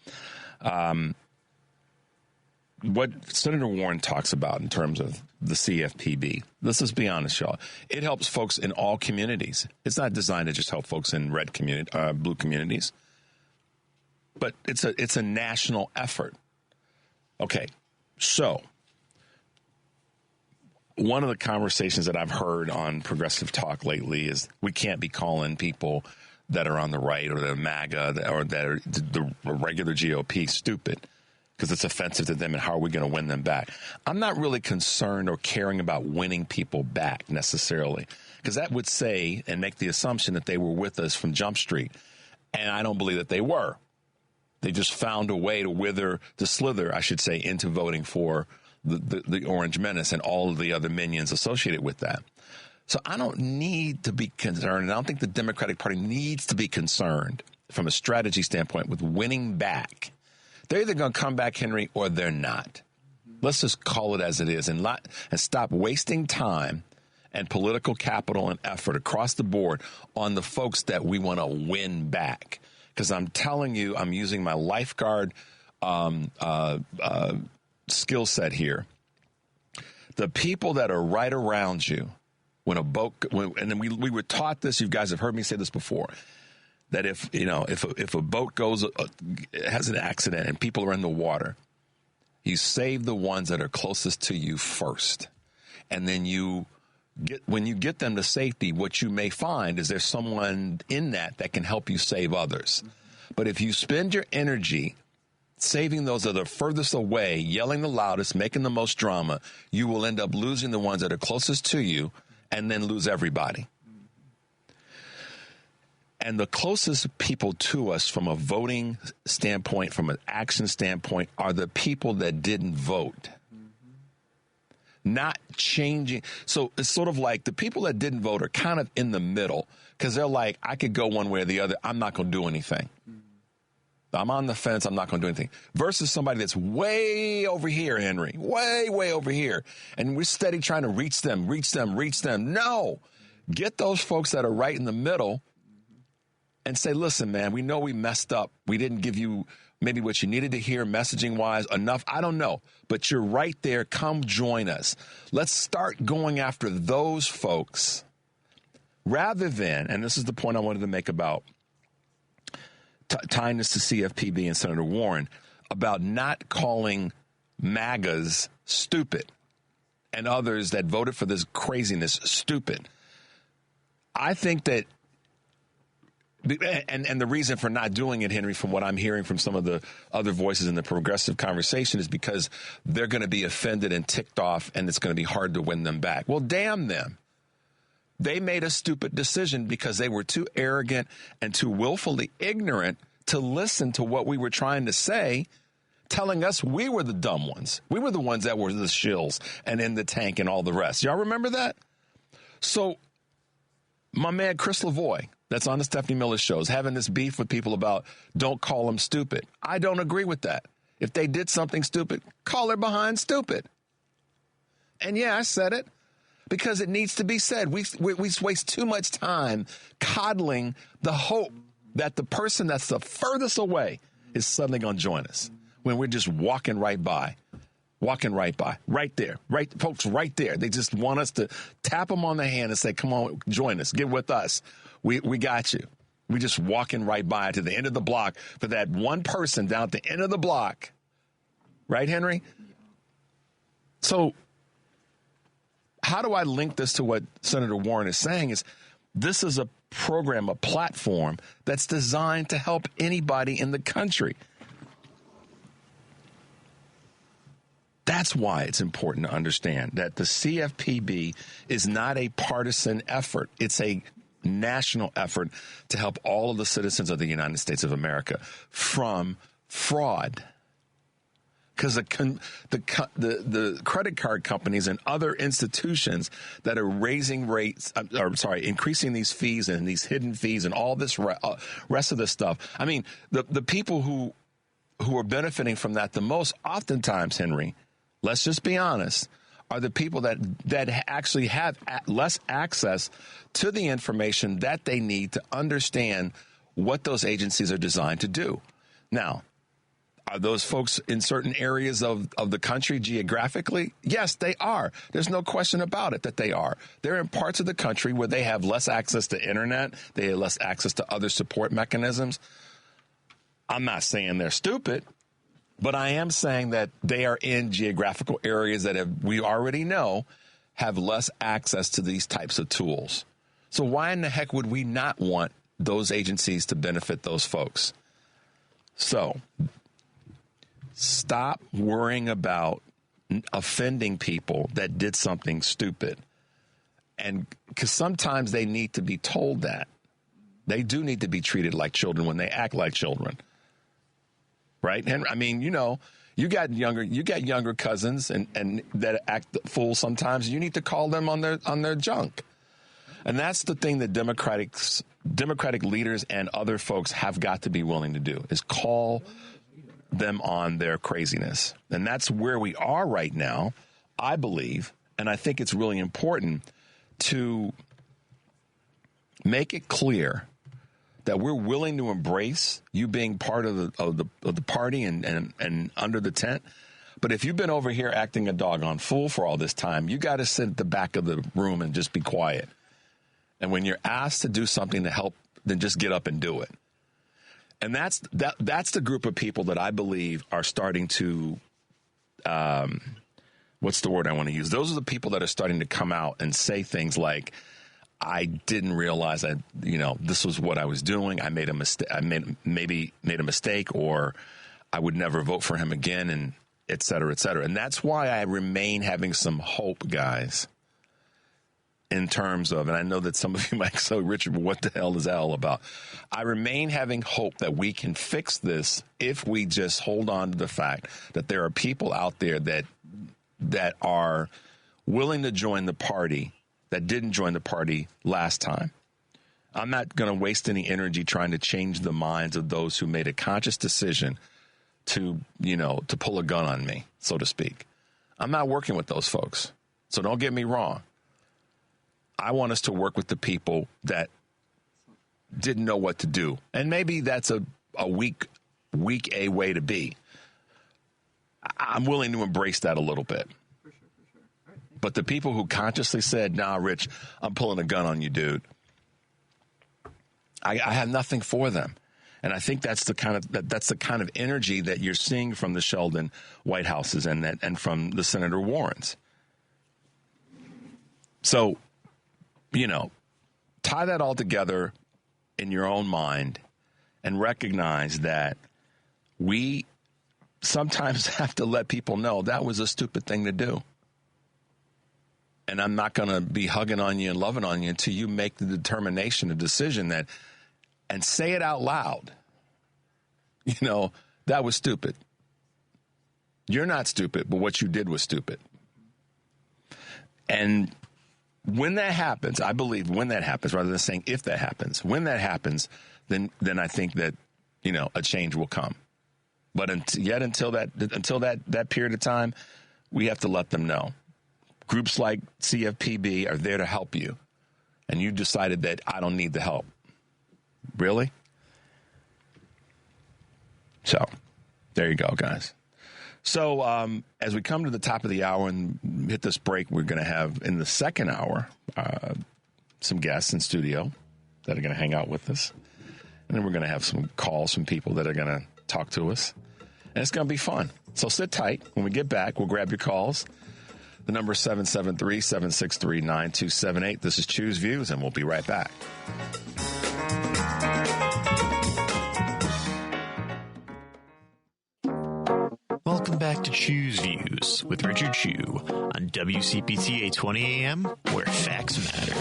what Senator Warren talks about in terms of the CFPB, let's just be honest, y'all. It helps folks in all communities. It's not designed to just help folks in blue communities. but it's a national effort. Okay, so one of the conversations that I've heard on Progressive Talk lately is we can't be calling people that are on the right or that are MAGA or that are the regular GOP stupid because it's offensive to them, and how are we going to win them back? I'm not really concerned or caring about winning people back necessarily, because that would say and make the assumption that they were with us from Jump Street, and I don't believe that they were. They just found a way to slither, I should say, into voting for the Orange Menace and all of the other minions associated with that. So I don't need to be concerned, and I don't think the Democratic Party needs to be concerned from a strategy standpoint with winning back. They're either going to come back, Henry, or they're not. Let's just call it as it is and stop wasting time and political capital and effort across the board on the folks that we want to win back. Because I'm telling you, I'm using my lifeguard skill set here. The people that are right around you, when a boat, and then we were taught this, you guys have heard me say this before, that if a boat has an accident and people are in the water, you save the ones that are closest to you first. And then when you get them to safety, what you may find is there's someone in that can help you save others. But if you spend your energy saving those that are furthest away, yelling the loudest, making the most drama, you will end up losing the ones that are closest to you and then lose everybody. And the closest people to us from a voting standpoint, from an action standpoint, are the people that didn't vote. Not changing. So it's sort of like the people that didn't vote are kind of in the middle because they're like, I could go one way or the other. I'm not going to do anything. I'm on the fence. I'm not going to do anything. Versus somebody that's way over here, Henry, way over here. And we're steady trying to reach them. No, get those folks that are right in the middle and say, listen, man, we know we messed up. We didn't give you maybe what you needed to hear messaging wise enough. I don't know, but you're right there. Come join us. Let's start going after those folks rather than, and this is the point I wanted to make about tying this to CFPB and Senator Warren, about not calling MAGAs stupid and others that voted for this craziness stupid. I think that, and the reason for not doing it, Henry, from what I'm hearing from some of the other voices in the progressive conversation, is because they're going to be offended and ticked off, and it's going to be hard to win them back. Well, damn them. They made a stupid decision because they were too arrogant and too willfully ignorant to listen to what we were trying to say, telling us we were the dumb ones. We were the ones that were the shills and in the tank and all the rest. Y'all remember that? So my man Chris Lavoie, that's on the Stephanie Miller show, is having this beef with people about don't call them stupid. I don't agree with that. If they did something stupid, call her behind stupid. And yeah, I said it. Because it needs to be said. We waste too much time coddling the hope that the person that's the furthest away is suddenly going to join us when we're just walking right by, right there, right, folks, right there. They just want us to tap them on the hand and say, come on, join us, get with us. We got you. We're just walking right by to the end of the block for that one person down at the end of the block. Right, Henry? So how do I link this to what Senator Warren is saying is this is a program, a platform that's designed to help anybody in the country. That's why it's important to understand that the CFPB is not a partisan effort. It's a national effort to help all of the citizens of the United States of America from fraud. Because the credit card companies and other institutions that are raising rates, increasing these fees and these hidden fees and all this rest of this stuff. I mean, the people who are benefiting from that the most, oftentimes, Henry, let's just be honest, are the people that actually have less access to the information that they need to understand what those agencies are designed to do. Now, are those folks in certain areas of the country geographically? Yes, they are. There's no question about it that they are. They're in parts of the country where they have less access to internet. They have less access to other support mechanisms. I'm not saying they're stupid, but I am saying that they are in geographical areas that we already know have less access to these types of tools. So why in the heck would we not want those agencies to benefit those folks? So stop worrying about offending people that did something stupid. And because sometimes they need to be told that. They do need to be treated like children when they act like children. Right? And I mean, you got younger cousins and that act fool sometimes. You need to call them on their junk. And that's the thing that Democratic leaders and other folks have got to be willing to do, is call them on their craziness. And that's where we are right now, I believe. And I think it's really important to make it clear that we're willing to embrace you being part of the party and under the tent. But if you've been over here acting a doggone fool for all this time, you got to sit at the back of the room and just be quiet. And when you're asked to do something to help, then just get up and do it. And that's the group of people that I believe are starting to, what's the word I want to use? Those are the people that are starting to come out and say things like, I didn't realize this was what I was doing. I made a mistake. I made a mistake, or I would never vote for him again, and et cetera, et cetera. And that's why I remain having some hope, guys, in terms of, and I know that some of you might say, Richard, but what the hell is that all about? I remain having hope that we can fix this if we just hold on to the fact that there are people out there that are willing to join the party that didn't join the party last time. I'm not going to waste any energy trying to change the minds of those who made a conscious decision to pull a gun on me, so to speak. I'm not working with those folks. So don't get me wrong. I want us to work with the people that didn't know what to do. And maybe that's a weak A way to be. I'm willing to embrace that a little bit. But the people who consciously said, nah, Rich, I'm pulling a gun on you, dude, I have nothing for them. And I think that's the kind of energy that you're seeing from the Sheldon White Houses and from the Senator Warrens. So, tie that all together in your own mind and recognize that we sometimes have to let people know that was a stupid thing to do. And I'm not going to be hugging on you and loving on you until you make the determination, a decision and say it out loud. That was stupid. You're not stupid, but what you did was stupid. And when that happens, I believe when that happens, rather than saying if that happens, when that happens, then I think that, a change will come. But until that period of time, we have to let them know. Groups like CFPB are there to help you. And you decided that I don't need the help. Really? So, there you go, guys. So, as we come to the top of the hour and hit this break, we're going to have, in the second hour, some guests in studio that are going to hang out with us. And then we're going to have some calls from people that are going to talk to us. And it's going to be fun. So sit tight. When we get back, we'll grab your calls. The number is 773-763-9278. This is Choose Views, and we'll be right back. Welcome back to Choose Views with Richard Chu on WCPT 820 AM, where facts matter.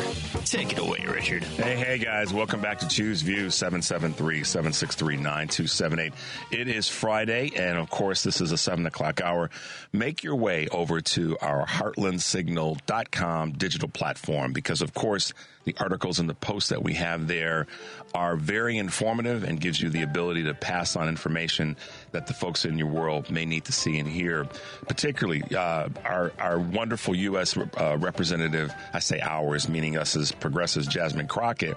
Take it away, Richard. Hey, guys. Welcome back to Choose Views, 773-763-9278. It is Friday, and, of course, this is a 7 o'clock hour. Make your way over to our heartlandsignal.com digital platform because, of course, the articles and the posts that we have there are very informative and gives you the ability to pass on information that the folks in your world may need to see and hear. Particularly our wonderful U.S. representative, I say ours, meaning us as progressives, Jasmine Crockett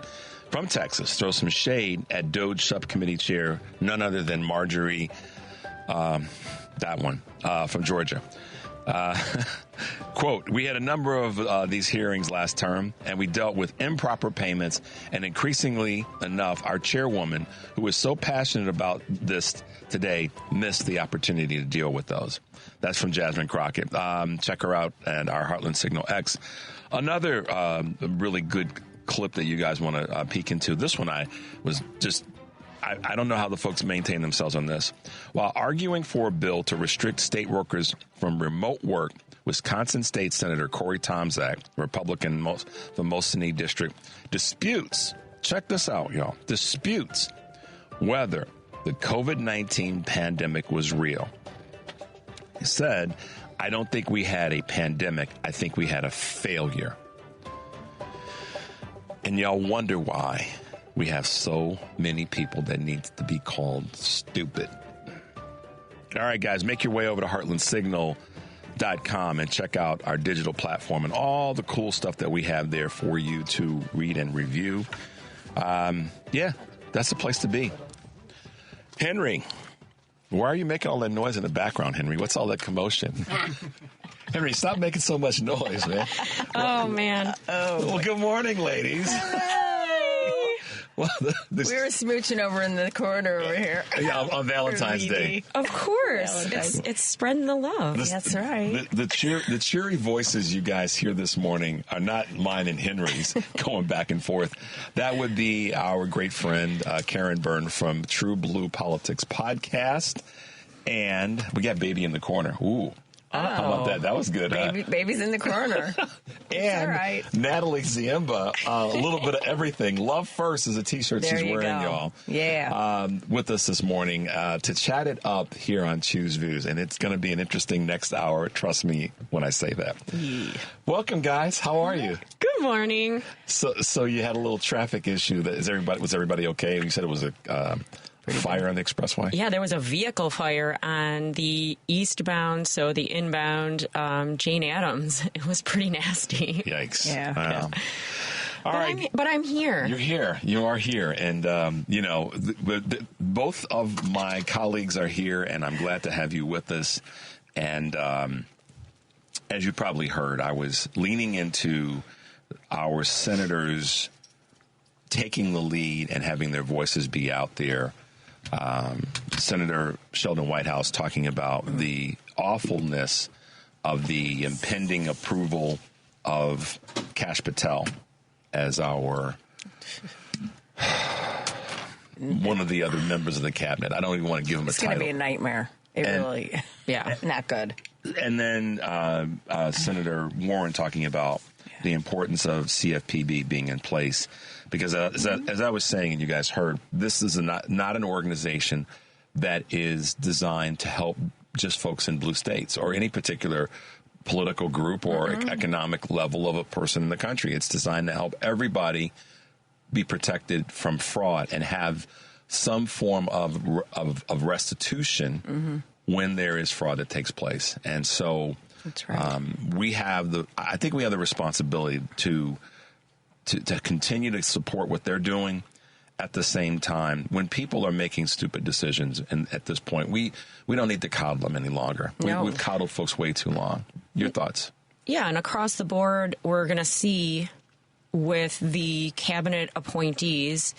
from Texas, throws some shade at DOJ subcommittee chair, none other than Marjorie, from Georgia. Quote, we had a number of these hearings last term, and we dealt with improper payments, and increasingly enough, our chairwoman, who is so passionate about this today, missed the opportunity to deal with those. That's from Jasmine Crockett. Check her out at our Heartland Signal X. Another really good clip that you guys want to peek into. This one I don't know how the folks maintain themselves on this. While arguing for a bill to restrict state workers from remote work, Wisconsin State Senator Corey Tomczak, Republican, the Mosinee District, disputes, check this out, y'all, disputes whether the COVID-19 pandemic was real. He said, I don't think we had a pandemic. I think we had a failure. And y'all wonder why we have so many people that need to be called stupid. All right, guys, make your way over to heartlandsignal.com and check out our digital platform and all the cool stuff that we have there for you to read and review. Yeah, that's the place to be. Henry, why are you making all that noise in the background, Henry? What's all that commotion? Henry, stop making so much noise, man. Oh, man. Well, good morning, ladies. Well, we were smooching over in the corner over here. Yeah, on Valentine's Day. Of course. It's spreading the love. That's right. The cheery voices you guys hear this morning are not mine and Henry's going back and forth. That would be our great friend, Karen Byrne from True Blue Politics Podcast. And we got Baby in the corner. Ooh. How about that? That was good. Baby's in the corner. And all right. Natalie Ziemba, a little bit of everything. Love First is a T-shirt she's wearing, y'all. Yeah. With us this morning to chat it up here on Choose Views. And it's going to be an interesting next hour. Trust me when I say that. Yeah. Welcome, guys. How are you? Good morning. So you had a little traffic issue. Was everybody okay? You said it was a fire on the expressway? Yeah, there was a vehicle fire on the eastbound, so the inbound Jane Addams. It was pretty nasty. Yikes. Yeah. All right. But I'm here. You're here. You are here. And, both of my colleagues are here, and I'm glad to have you with us. And as you probably heard, I was leaning into our senators taking the lead and having their voices be out there. Senator Sheldon Whitehouse talking about the awfulness of the impending approval of Kash Patel as our one of the other members of the cabinet. I don't even want to give him a title. It's going to be a nightmare. Not good. And then Senator Warren talking about the importance of CFPB being in place. Because as I was saying, and you guys heard, this is not an organization that is designed to help just folks in blue states or any particular political group or economic level of a person in the country. It's designed to help everybody be protected from fraud and have some form of restitution when there is fraud that takes place. And so that's right. I think we have the responsibility to continue to support what they're doing. At the same time, when people are making stupid decisions, and at this point, we don't need to coddle them any longer. No. We've coddled folks way too long. Your thoughts? Yeah, and across the board, we're going to see with the cabinet appointees,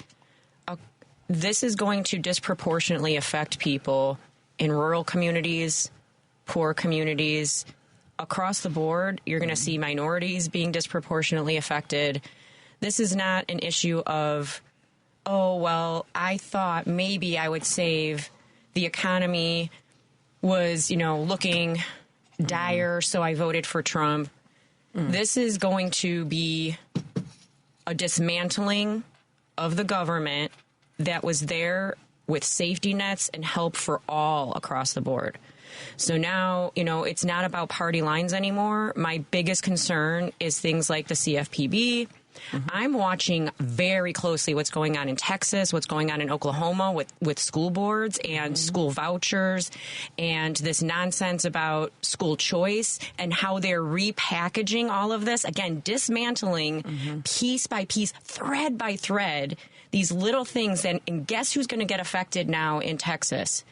this is going to disproportionately affect people in rural communities, poor communities. Across the board, you're going to see minorities being disproportionately affected. This is not an issue of, oh, well, I thought maybe I would save. The economy was, looking dire, so I voted for Trump. This is going to be a dismantling of the government that was there with safety nets and help for all across the board. So now, it's not about party lines anymore. My biggest concern is things like the CFPB. I'm watching very closely what's going on in Texas, what's going on in Oklahoma with school boards and school vouchers and this nonsense about school choice and how they're repackaging all of this. Again, dismantling piece by piece, thread by thread, these little things. And guess who's going to get affected now in Texas?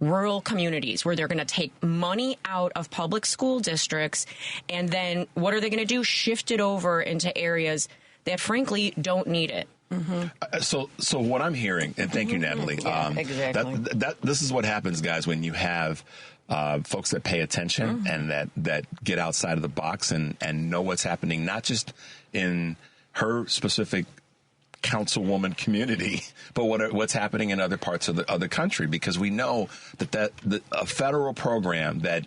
rural communities where they're going to take money out of public school districts. And then what are they going to do? Shift it over into areas that, frankly, don't need it. So what I'm hearing, and thank you, Natalie. Exactly. This is what happens, guys, when you have folks that pay attention and that get outside of the box and know what's happening, not just in her specific councilwoman community, but what's happening in other parts of the country, because we know that a federal program that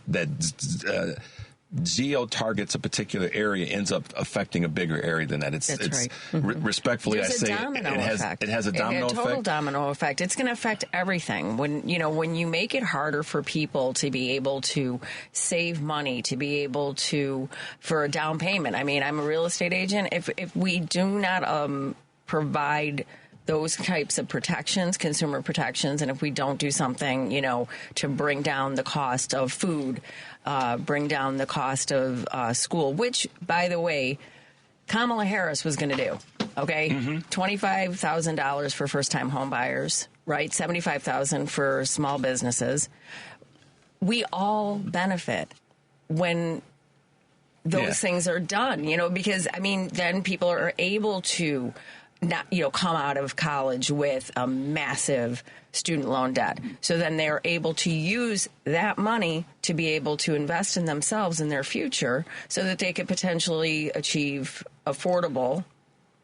geo targets a particular area ends up affecting a bigger area than that. It's right. Respectfully, There's I say it has a domino effect. Total domino effect. It's going to affect everything. When you make it harder for people to be able to save money, to be able to for a down payment. I mean, I'm a real estate agent. If we do not provide those types of protections, consumer protections, and if we don't do something, to bring down the cost of food, bring down the cost of school, which, by the way, Kamala Harris was going to do. Okay, $25,000 for first-time home buyers, right? $75,000 for small businesses. We all benefit when those things are done, because then people are able to not, come out of college with a massive student loan debt. So then they're able to use that money to be able to invest in themselves in their future so that they could potentially achieve affordable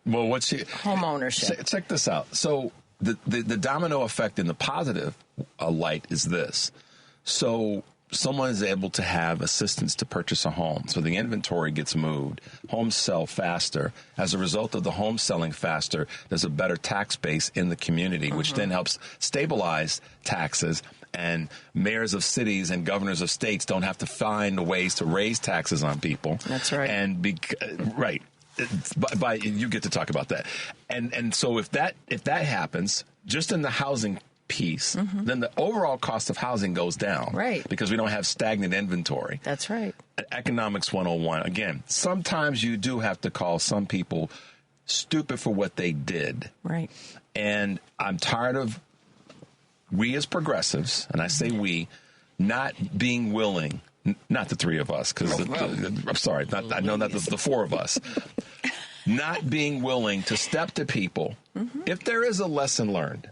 home ownership. Check this out. So the domino effect in the positive light is this. So someone is able to have assistance to purchase a home. So the inventory gets moved. Homes sell faster. As a result of the home selling faster, there's a better tax base in the community, which then helps stabilize taxes. And mayors of cities and governors of states don't have to find ways to raise taxes on people. That's right. And right. You get to talk about that. And so if that happens, just in the housing piece, then the overall cost of housing goes down. Right. Because we don't have stagnant inventory. That's right. Economics 101. Again, sometimes you do have to call some people stupid for what they did. Right. And I'm tired of we as progressives, and I say we, not being willing, not the three of us, because I'm sorry, I know that the four of us, not being willing to step to people. If there is a lesson learned,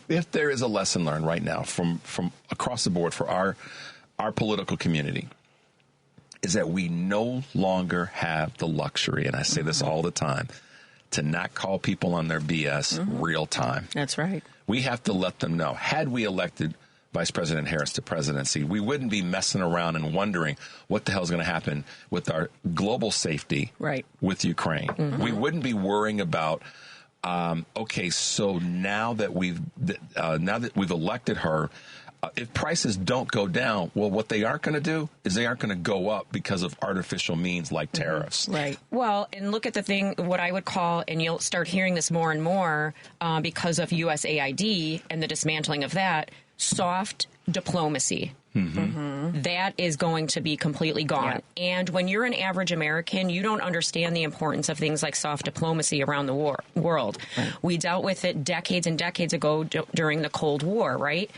right now from across the board for our political community, is that we no longer have the luxury, and I say this all the time, to not call people on their BS real time. That's right. We have to let them know. Had we elected Vice President Harris to presidency, we wouldn't be messing around and wondering what the hell is going to happen with our global safety with Ukraine. We wouldn't be worrying about okay, so now that we've elected her, if prices don't go down, well, what they aren't going to do is they aren't going to go up because of artificial means like tariffs. Right. Well, and look at the thing, what I would call, and you'll start hearing this more and more because of USAID and the dismantling of that, soft diplomacy. That is going to be completely gone. Yeah. And when you're an average American, you don't understand the importance of things like soft diplomacy around the world. Right. We dealt with it decades and decades ago during the Cold War, right?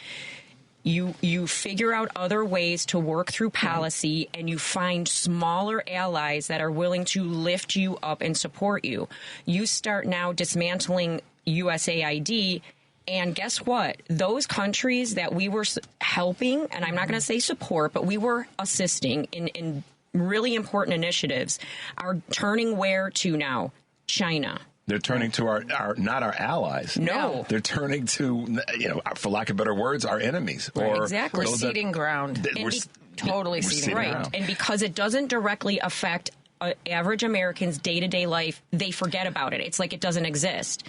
You figure out other ways to work through policy, and you find smaller allies that are willing to lift you up and support you. You start now dismantling USAID. And guess what? Those countries that we were helping, and I'm not going to say support, but we were assisting in really important initiatives, are turning where to now? China. They're turning to our not our allies. No. They're turning to, for lack of better words, our enemies. Right. Exactly. We're ceding ground. We're totally ceding ground. And because it doesn't directly affect average Americans' day-to-day life, they forget about it. It's like it doesn't exist.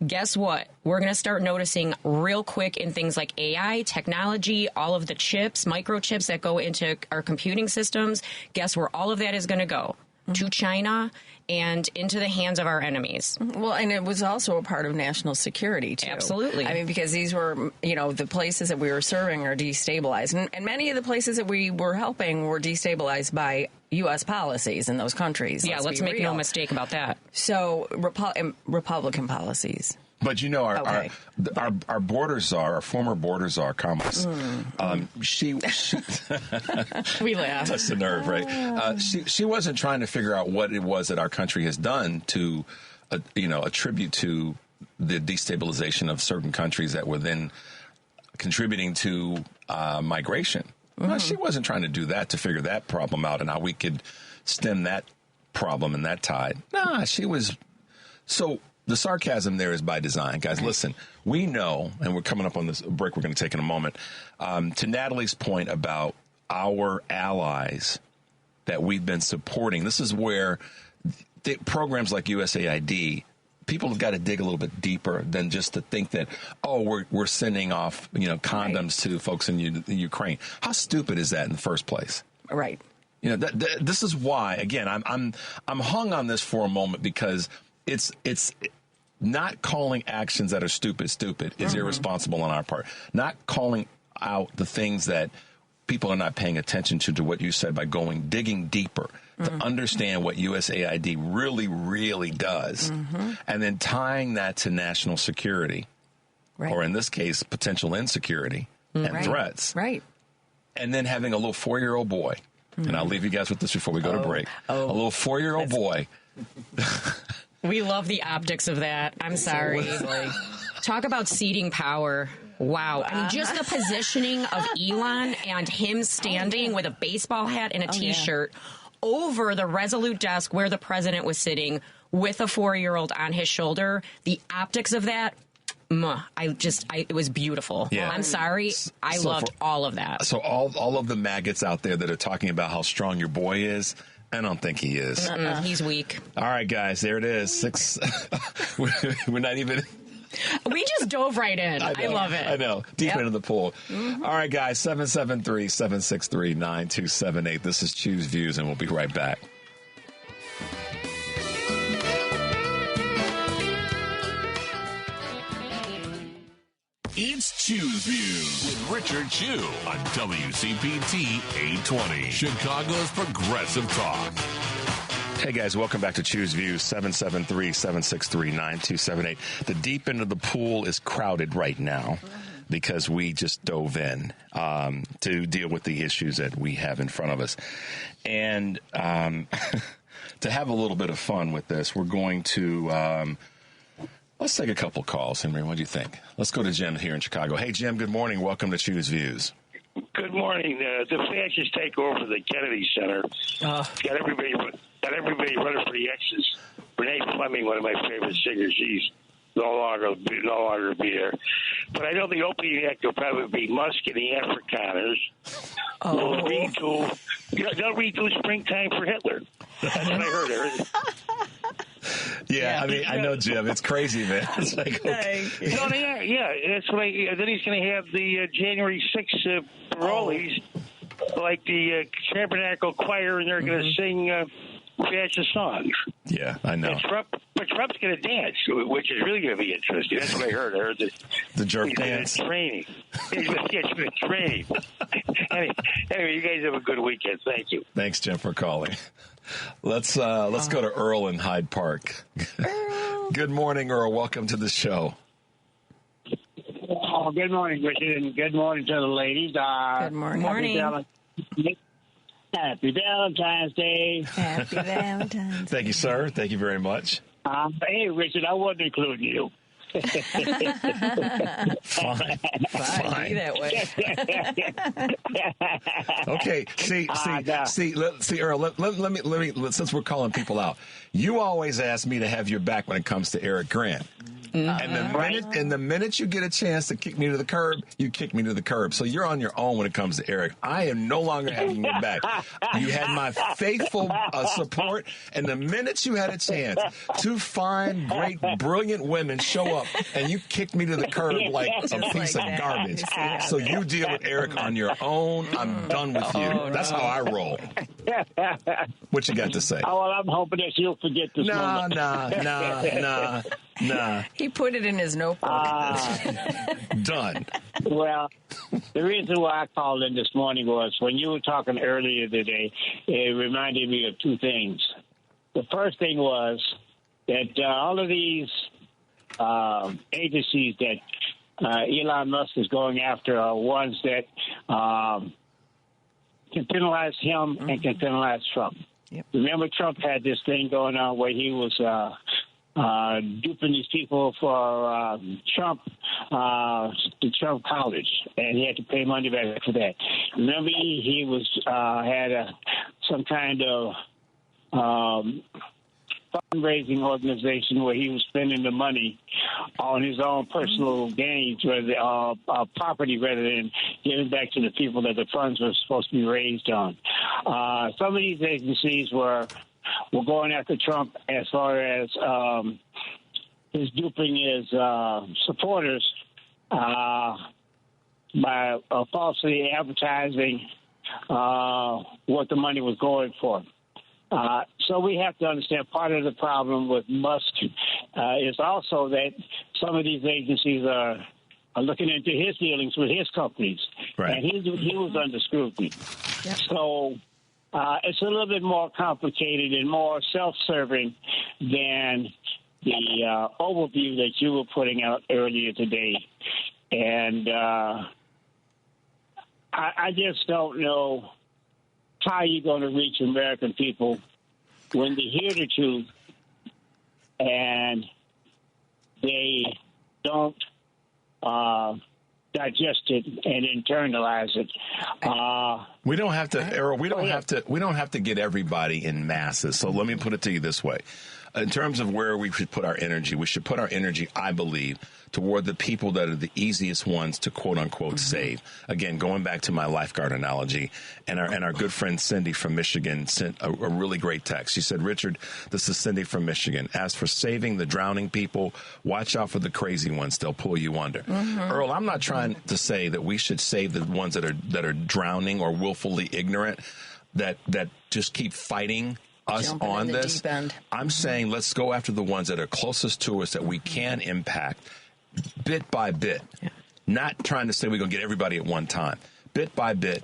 Guess what? We're going to start noticing real quick in things like AI, technology, all of the chips, microchips that go into our computing systems. Guess where all of that is going to go? To China and into the hands of our enemies. Well, and it was also a part of national security, too. Absolutely. I mean, because these were, the places that we were serving are destabilized. And many of the places that we were helping were destabilized by U.S. policies in those countries. Yeah, let's make no mistake about that. So Republican policies. But you know, our border czar, our former border czar, Kamala, she we laugh. That's the nerve, right? She wasn't trying to figure out what it was that our country has done to, attribute to the destabilization of certain countries that were then contributing to migration. Well, she wasn't trying to do that to figure that problem out and how we could stem that problem and that tide. Nah, she was. So the sarcasm there is by design. Guys, listen, we know, and we're coming up on this break we're going to take in a moment, to Natalie's point about our allies that we've been supporting. This is where programs like USAID, people have got to dig a little bit deeper than just to think that, we're sending off, condoms to folks in Ukraine. How stupid is that in the first place? Right. This is why, again, I'm hung on this for a moment because it's not calling actions that are stupid is irresponsible on our part. Not calling out the things that people are not paying attention to what you said by digging deeper to understand what USAID really, really does, and then tying that to national security, or in this case, potential insecurity and threats. Right. And then having a little 4-year-old boy, and I'll leave you guys with this before we go to break. A little 4-year-old boy. We love the optics of that. I'm sorry. Talk about ceding power. Wow. I mean, just the positioning of Elon and him standing with a baseball hat and a T-shirt over the Resolute desk where the president was sitting with a 4-year-old on his shoulder. The optics of that, it was beautiful. Yeah. I'm sorry. I loved all of that. So all of the maggots out there that are talking about how strong your boy is, I don't think he is. He's weak. All right, guys, there it is. 6. We're not even. We just dove right in. I love it. I know. Deep into the pool. All right, guys, 773-763-9278. This is Choose Views, and we'll be right back. It's Choose Views with Richard Chew on WCPT 820, Chicago's Progressive Talk. Hey guys, welcome back to Choose Views, 773-763-9278. The deep end of the pool is crowded right now because we just dove in to deal with the issues that we have in front of us. And to have a little bit of fun with this, we're going to... let's take a couple calls, Henry. What do you think? Let's go to Jim here in Chicago. Hey, Jim, good morning. Welcome to Choose Views. Good morning. The fascists take over the Kennedy Center. Got everybody running for the X's. Renee Fleming, one of my favorite singers, she's no longer be there. But I know the opening act will probably be Musk and the Afrikaners. They'll redo Springtime for Hitler. That's what I heard. Yeah, I mean, I know, Jim. It's crazy, man. It's like, okay. That's what then he's going to have the January 6th parolees, like the Tabernacle Choir, and they're going to sing fascist songs. Yeah, I know. But Trump's going to dance, which is really going to be interesting. That's what I heard. I heard the jerk dance. Training. He's going to train. Anyway, you guys have a good weekend. Thank you. Thanks, Jim, for calling. Let's go to Earl in Hyde Park. Good morning, Earl. Welcome to the show. Oh, good morning, Richard, and good morning to the ladies. Good morning. Happy Valentine's Day. Happy Valentine's Day. Thank you, sir. Thank you very much. Hey, Richard, I wasn't including you. Fine. Be that way. Okay. See, Earl. Let me. Since we're calling people out, you always ask me to have your back when it comes to Eric Grant. And the minute you get a chance to kick me to the curb, you kick me to the curb. So you're on your own when it comes to Eric. I am no longer having your back. You had my faithful support, and the minute you had a chance to find great, brilliant women show up, and you kicked me to the curb like a piece of garbage. So you deal with Eric on your own. I'm done with you. That's how I roll. What you got to say? Oh, well, I'm hoping that you'll forget this moment. Nah. He put it in his notebook. Done. Well, the reason why I called in this morning was when you were talking earlier today, it reminded me of two things. The first thing was that all of these agencies that Elon Musk is going after are ones that can penalize him and can penalize Trump. Yep. Remember, Trump had this thing going on where he was duping these people for Trump, the Trump college, and he had to pay money back for that. Remember, he was had some kind of fundraising organization where he was spending the money on his own personal gains, rather property, rather than giving back to the people that the funds were supposed to be raised on. Some of these agencies were going after Trump as far as his duping his supporters by falsely advertising what the money was going for. So we have to understand part of the problem with Musk is also that some of these agencies are looking into his dealings with his companies. Right. And he was under scrutiny. Yep. So it's a little bit more complicated and more self-serving than the overview that you were putting out earlier today. And I just don't know how you're going to reach American people when they hear the truth and they don't digest it and internalize it. We don't have to, Errol. We don't have to get everybody in masses. So let me put it to you this way: in terms of where we should put our energy, we should put our energy, I believe, toward the people that are the easiest ones to quote unquote save. Again, going back to my lifeguard analogy, and our good friend Cindy from Michigan sent a really great text. She said, "Richard, this is Cindy from Michigan. As for saving the drowning people, watch out for the crazy ones. They'll pull you under." Earl, I'm not trying to say that we should save the ones that are drowning or willfully ignorant, that just keep fighting us Jumping on in the this. deep end. I'm saying let's go after the ones that are closest to us that we can impact bit by bit. Yeah. Not trying to say we're going to get everybody at one time. Bit by bit.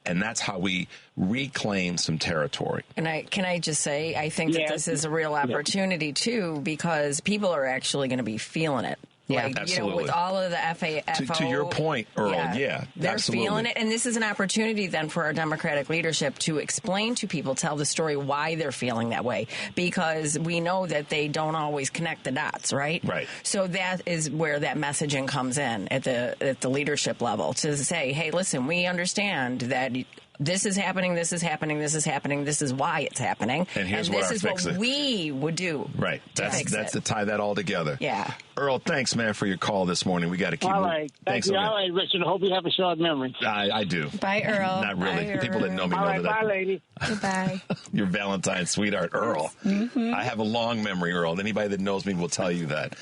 And that's how we reclaim some territory. And can I just say, I think that this is a real opportunity, too, because people are actually going to be feeling it. Yeah, like, absolutely. You know, with all of the FAFO. To your point, Earl, they're absolutely. feeling it. And this is an opportunity then for our Democratic leadership to explain to people, tell the story why they're feeling that way. Because we know that they don't always connect the dots, right? Right. So that is where that messaging comes in at the leadership level to say, hey, listen, we understand that this is happening, this is happening, this is happening, this is why it's happening. And here's this what is what we would do. Right. That's to tie that all together. Yeah. Earl, thanks, man, for your call this morning. We got to keep All right. Thank you. All right, Richard. I hope you have a short memory. I do. Bye, Earl. Not really. Bye, People that know me All know right, that. bye, lady. Goodbye. Your Valentine's sweetheart, Earl. I have a long memory, Earl. Anybody that knows me will tell you that.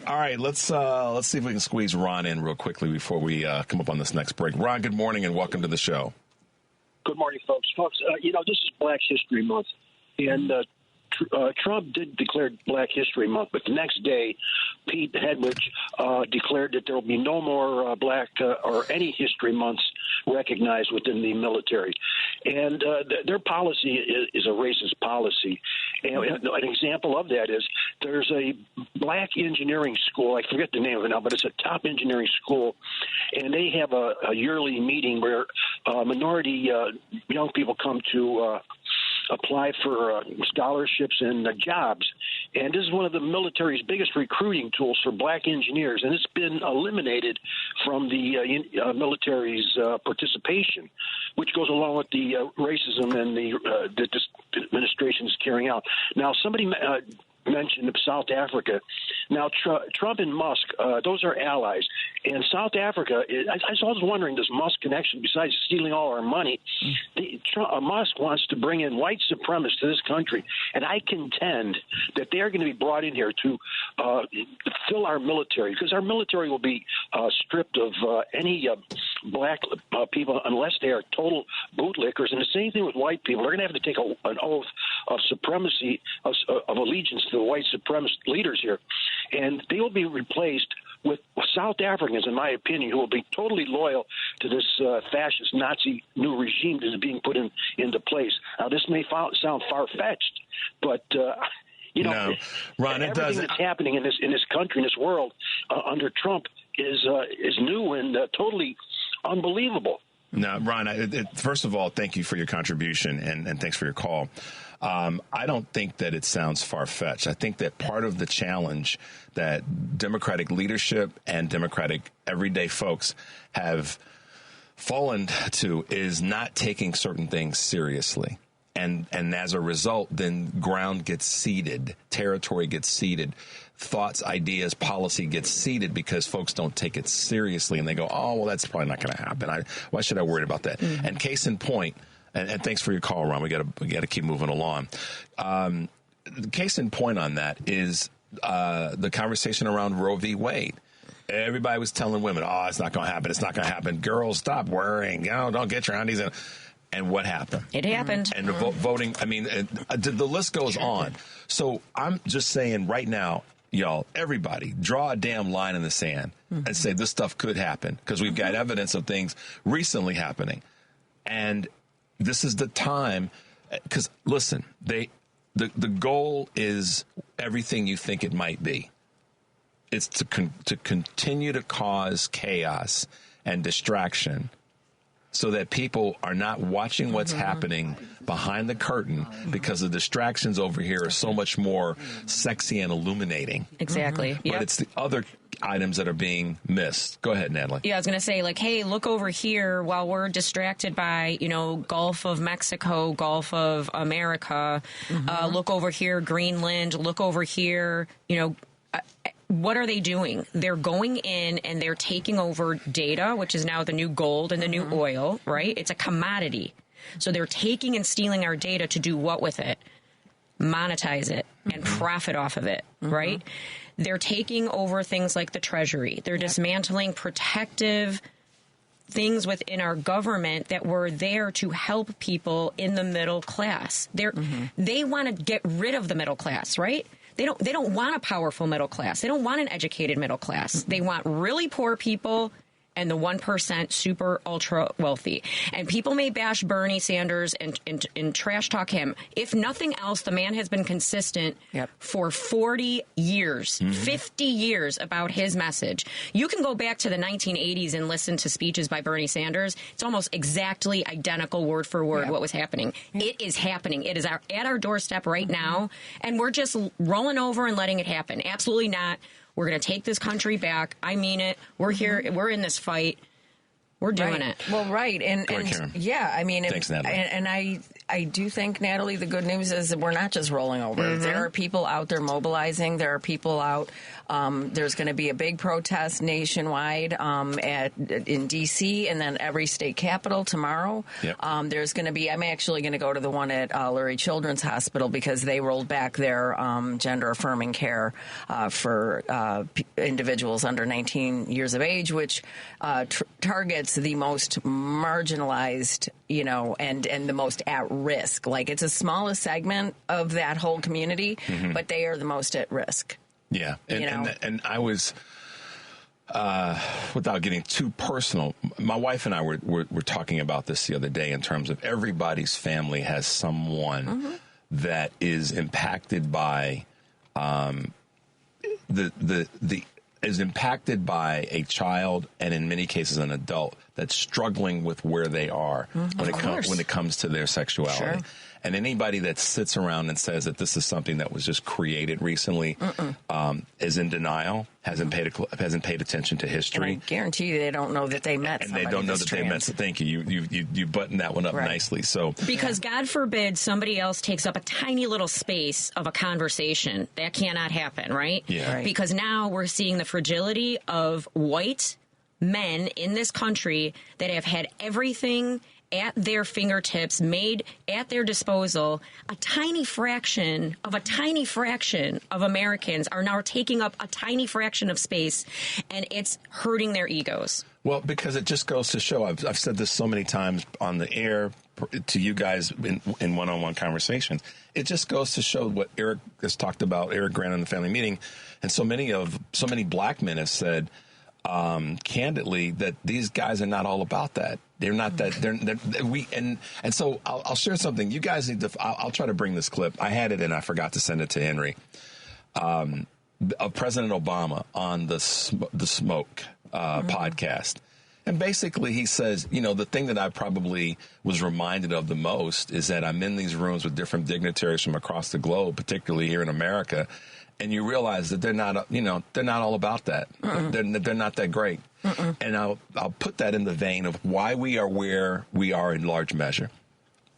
All right, let's see if we can squeeze Ron in real quickly before we come up on this next break. Ron, good morning and welcome to the show. Good morning, folks. This is Black History Month, and Trump did declare Black History Month, but the next day, Pete Buttigieg declared that there will be no more Black or any history months recognized within the military. And their policy is a racist policy. And an example of that is there's a Black engineering school. I forget the name of it now, but it's a top engineering school. And they have a yearly meeting where minority young people come to apply for scholarships and jobs. And this is one of the military's biggest recruiting tools for Black engineers. And it's been eliminated from the military's participation, which goes along with the racism and that this administration is carrying out. Now, somebody mentioned of South Africa. Now, Trump and Musk, those are allies. And South Africa, I was wondering, this Musk connection, besides stealing all our money, Musk wants to bring in white supremacists to this country. And I contend that they are going to be brought in here to fill our military, because our military will be stripped of any Black people unless they are total bootlickers. And the same thing with white people. They're going to have to take an oath of supremacy, of allegiance to the white supremacist leaders here. And they will be replaced with South Africans, in my opinion, who will be totally loyal to this fascist Nazi new regime that is being put into place. Now, this may sound far-fetched, but No, Ron, it everything doesn't. that's happening in this country, in this world, under Trump is new and totally unbelievable. No, Ron, first of all, thank you for your contribution and thanks for your call. I don't think that it sounds far-fetched. I think that part of the challenge that Democratic leadership and Democratic everyday folks have fallen to is not taking certain things seriously. And as a result, then ground gets ceded, territory gets ceded, thoughts, ideas, policy gets ceded because folks don't take it seriously. And they go, oh, well, that's probably not going to happen. Why should I worry about that? Mm-hmm. And case in point, and thanks for your call, Ron. We got to keep moving along. Case in point on that is the conversation around Roe v. Wade. Everybody was telling women, oh, it's not going to happen. It's not going to happen. Girls, stop worrying. Don't get your undies in. And what happened? It happened. And the voting, I mean, the list goes on. So I'm just saying right now, y'all, everybody, draw a damn line in the sand and say this stuff could happen because we've got evidence of things recently happening. And this is the time, because, listen, the goal is everything you think it might be. It's to continue to cause chaos and distraction so that people are not watching what's happening behind the curtain because the distractions over here are so much more sexy and illuminating. Exactly. But it's the other items that are being missed. Go ahead, Natalie. Yeah, I was going to say, like, hey, look over here while we're distracted by, Gulf of Mexico, Gulf of America. Look over here, Greenland. Look over here, what are they doing? They're going in and they're taking over data, which is now the new gold and the new oil, right? It's a commodity. So they're taking and stealing our data to do what with it? Monetize it and profit off of it, right? They're taking over things like the Treasury. They're dismantling protective things within our government that were there to help people in the middle class. They want to get rid of the middle class, right? They don't want a powerful middle class. They don't want an educated middle class. They want really poor people and the 1% super ultra wealthy. And people may bash Bernie Sanders and trash talk him. If nothing else, the man has been consistent for 40 years, 50 years about his message. You can go back to the 1980s and listen to speeches by Bernie Sanders. It's almost exactly identical word for word what was happening. It is happening. It is at our doorstep right now. And we're just rolling over and letting it happen. Absolutely not. We're going to take this country back. I mean it. We're here. We're in this fight. We're doing it. Well, right. And yeah, I mean, thanks, Natalie. And I do think, Natalie, the good news is that we're not just rolling over. There are people out there mobilizing. There are people out. There's going to be a big protest nationwide in D.C. and then every state capital tomorrow. There's going to be. I'm actually going to go to the one at Lurie Children's Hospital because they rolled back their gender affirming care for individuals under 19 years of age, which targets the most marginalized, and the most at risk. Like, it's the smallest segment of that whole community, but they are the most at risk. Yeah. And I was, without getting too personal, my wife and I were talking about this the other day in terms of everybody's family has someone that is impacted by is impacted by a child and in many cases an adult that's struggling with where they are when it comes to their sexuality. Sure. And anybody that sits around and says that this is something that was just created recently is in denial, hasn't paid attention to history. And I guarantee you they don't know that they met somebody. And they don't know that they met. So thank you. You buttoned that one up nicely. So because God forbid somebody else takes up a tiny little space of a conversation. That cannot happen, right? Yeah. Right. Because now we're seeing the fragility of white men in this country that have had everything at their fingertips, made at their disposal. A tiny fraction of Americans are now taking up a tiny fraction of space, and it's hurting their egos. Well, because it just goes to show, I've said this so many times on the air to you guys in one-on-one conversations. It just goes to show what Eric has talked about, Eric Grant in the family meeting, and so many black men have said, candidly, that these guys are not all about that. They're not that. And so I'll share something. You guys need to. I'll try to bring this clip. I had it and I forgot to send it to Henry. Of President Obama on the Smoke podcast. And basically he says, the thing that I probably was reminded of the most is that I'm in these rooms with different dignitaries from across the globe, particularly here in America. And you realize that they're not, they're not all about that. They're not that great. And I'll put that in the vein of why we are where we are in large measure.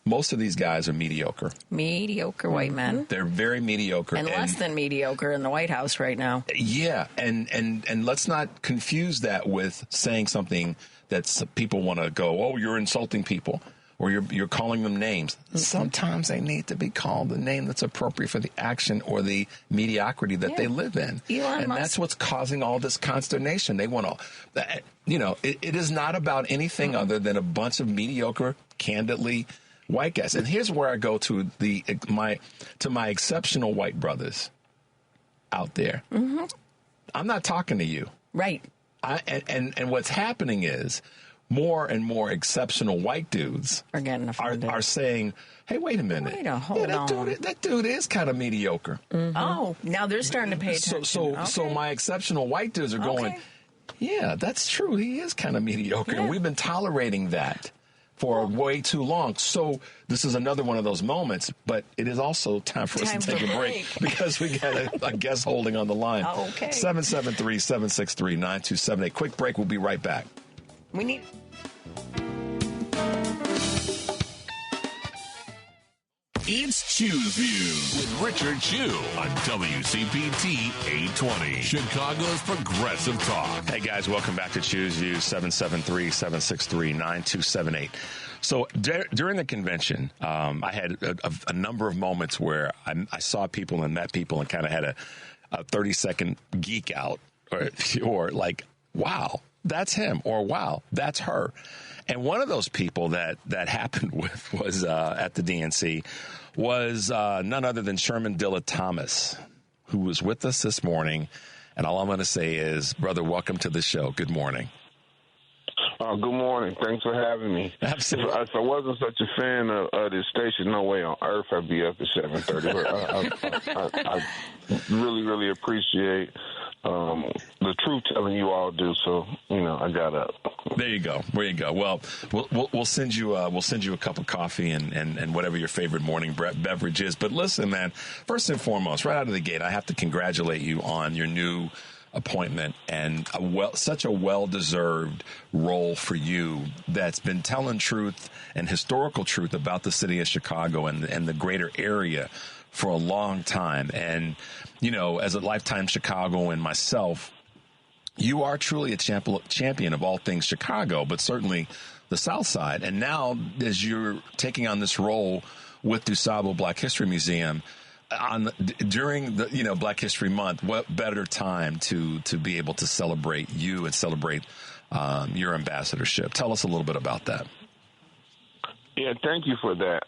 Most of these guys are mediocre. Mediocre white men. They're very mediocre. And less than mediocre in the White House right now. Yeah. And let's not confuse that with saying something that people want to go, oh, you're insulting people or you're calling them names. Sometimes they need to be called the name that's appropriate for the action or the mediocrity that they live in. And that's what's causing all this consternation. They want to, it is not about anything other than a bunch of mediocre, candidly, white guys. And here's where I go to my exceptional white brothers out there. I'm not talking to you. Right. And what's happening is more and more exceptional white dudes are getting offended. Are saying, hey, wait a minute. That dude is kind of mediocre. Oh, now they're starting to pay attention. So my exceptional white dudes are going, yeah, that's true. He is kind of mediocre. Yeah. And we've been tolerating that for way too long. So this is another one of those moments, but it is also time for us to take a break because we got a guest holding on the line. 773-763-9278. Quick break. We'll be right back. We need... It's Choose Views with Richard Chew on WCPT 820, Chicago's Progressive Talk. Hey, guys, welcome back to Choose Views, 773-763-9278. So during the convention, I had a number of moments where I saw people and met people and kind of had a 30-second geek out or like, wow, that's him, or wow, that's her. And one of those people that happened with was at the DNC was none other than Sherman Dilla Thomas, who was with us this morning. And all I'm going to say is, brother, welcome to the show. Good morning. Good morning. Thanks for having me. Absolutely. If I wasn't such a fan of this station, no way on earth I'd be up at 7:30. I really, really appreciate the truth telling you all do. So, I got up. There you go. Well, we'll send you a cup of coffee and whatever your favorite morning beverage is. But listen, man, first and foremost, right out of the gate, I have to congratulate you on your new appointment and such a well-deserved role for you that's been telling truth and historical truth about the city of Chicago and the greater area for a long time. And, as a lifetime Chicagoan myself, you are truly a champion of all things Chicago, but certainly the South Side. And now, as you're taking on this role with DuSable Black History Museum, during the Black History Month, what better time to be able to celebrate you and celebrate your ambassadorship? Tell us a little bit about that. Yeah, thank you for that.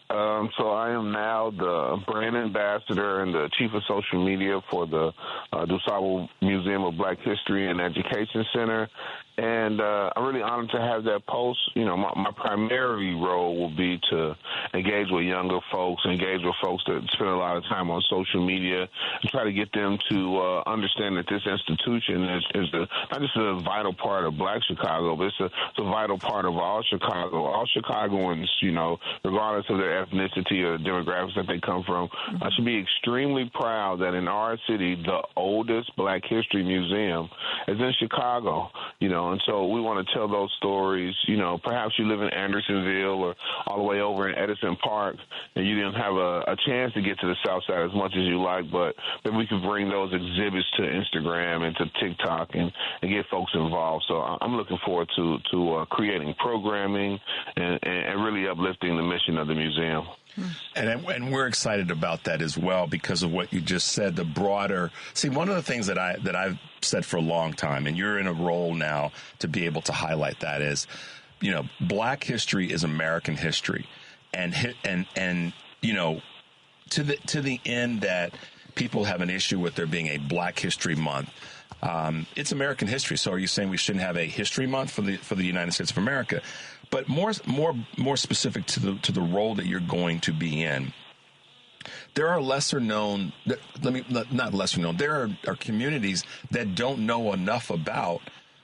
So I am now the brand ambassador and the chief of social media for the DuSable Museum of Black History and Education Center. And I'm really honored to have that post. My primary role will be to engage with younger folks, engage with folks that spend a lot of time on social media, and try to get them to understand that this institution is not just a vital part of Black Chicago, but it's a vital part of all Chicago. All Chicagoans, regardless of their ethnicity or the demographics that they come from, should be extremely proud that in our city, the oldest Black History Museum is in Chicago, and so we want to tell those stories. Perhaps you live in Andersonville or all the way over in Edison Park, and you didn't have a chance to get to the South Side as much as you like, but maybe we could bring those exhibits to Instagram and to TikTok and get folks involved. So I'm looking forward to creating programming and really uplifting the mission of the museum. And we're excited about that as well because of what you just said, the broader. See, one of the things that I've said for a long time, and you're in a role now to be able to highlight that is, Black history is American history, and to the end that people have an issue with there being a Black History Month. It's American history. So are you saying we shouldn't have a history month for the United States of America? But more specific to the role that you're going to be in. There are lesser known. Not lesser known. There are communities that don't know enough about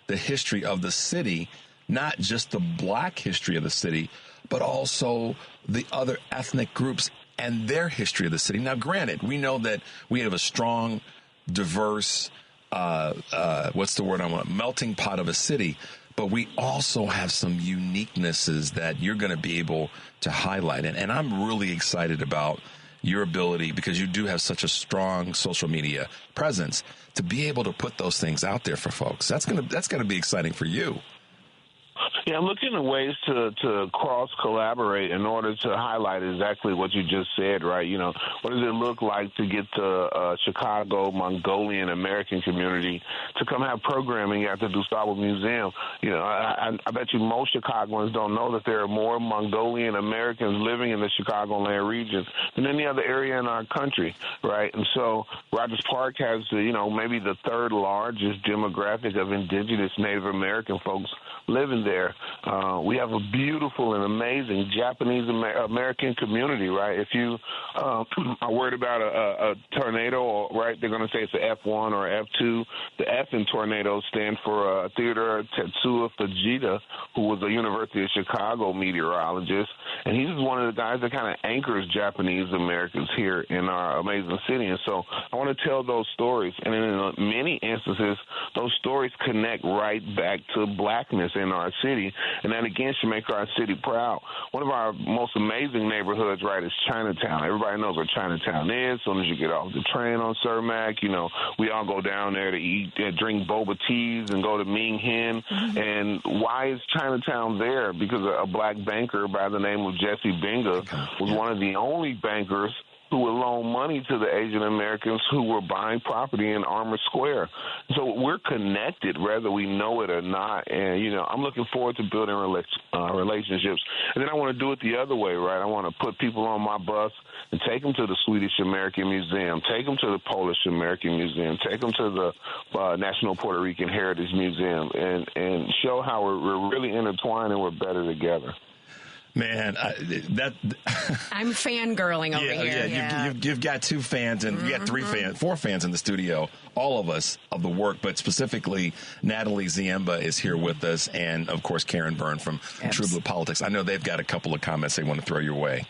the history of the city, not just the black history of the city, but also the other ethnic groups and their history of the city. Now, granted, we know that we have a strong, diverse, melting pot of a city, but we also have some uniquenesses that you're going to be able to highlight. And I'm really excited about your ability, because you do have such a strong social media presence, to be able to put those things out there for folks. That's gonna be exciting for you. Yeah, I'm looking at ways to cross-collaborate in order to highlight exactly what you just said, right? You know, what does it look like to get the Chicago Mongolian American community to come have programming at the DuSable Museum? You know, I bet you most Chicagoans don't know that there are more Mongolian Americans living in the Chicagoland region than any other area in our country, right? And so Rogers Park has, maybe the third largest demographic of indigenous Native American folks living there. We have a beautiful and amazing Japanese American community, right? If you are worried about a tornado, right, they're going to say it's an F1 or F2. The F in tornado stand for Theodore Tetsuya Fujita, who was a University of Chicago meteorologist, and he's one of the guys that kind of anchors Japanese Americans here in our amazing city. And so I want to tell those stories, and in many instances, those stories connect right back to blackness in our city, and that again should make our city proud. One of our most amazing neighborhoods, right, is Chinatown. Everybody knows where Chinatown is. As soon as you get off the train on Cermak, we all go down there to eat, drink boba teas, and go to Ming Hen. Mm-hmm. And why is Chinatown there? Because a black banker by the name of Jesse Benga was one of the only bankers who would loan money to the Asian Americans who were buying property in Armour Square. So we're connected, whether we know it or not. And, I'm looking forward to building relationships. And then I want to do it the other way, right? I want to put people on my bus and take them to the Swedish American Museum, take them to the Polish American Museum, take them to the National Puerto Rican Heritage Museum, and show how we're really intertwined and we're better together. Man, I'm fangirling over here. Yeah. You've got two fans, and you got four fans in the studio, all of us of the work, but specifically Natalie Ziemba is here with us, and of course Karen Byrne from True Blue Politics. I know they've got a couple of comments they want to throw your way.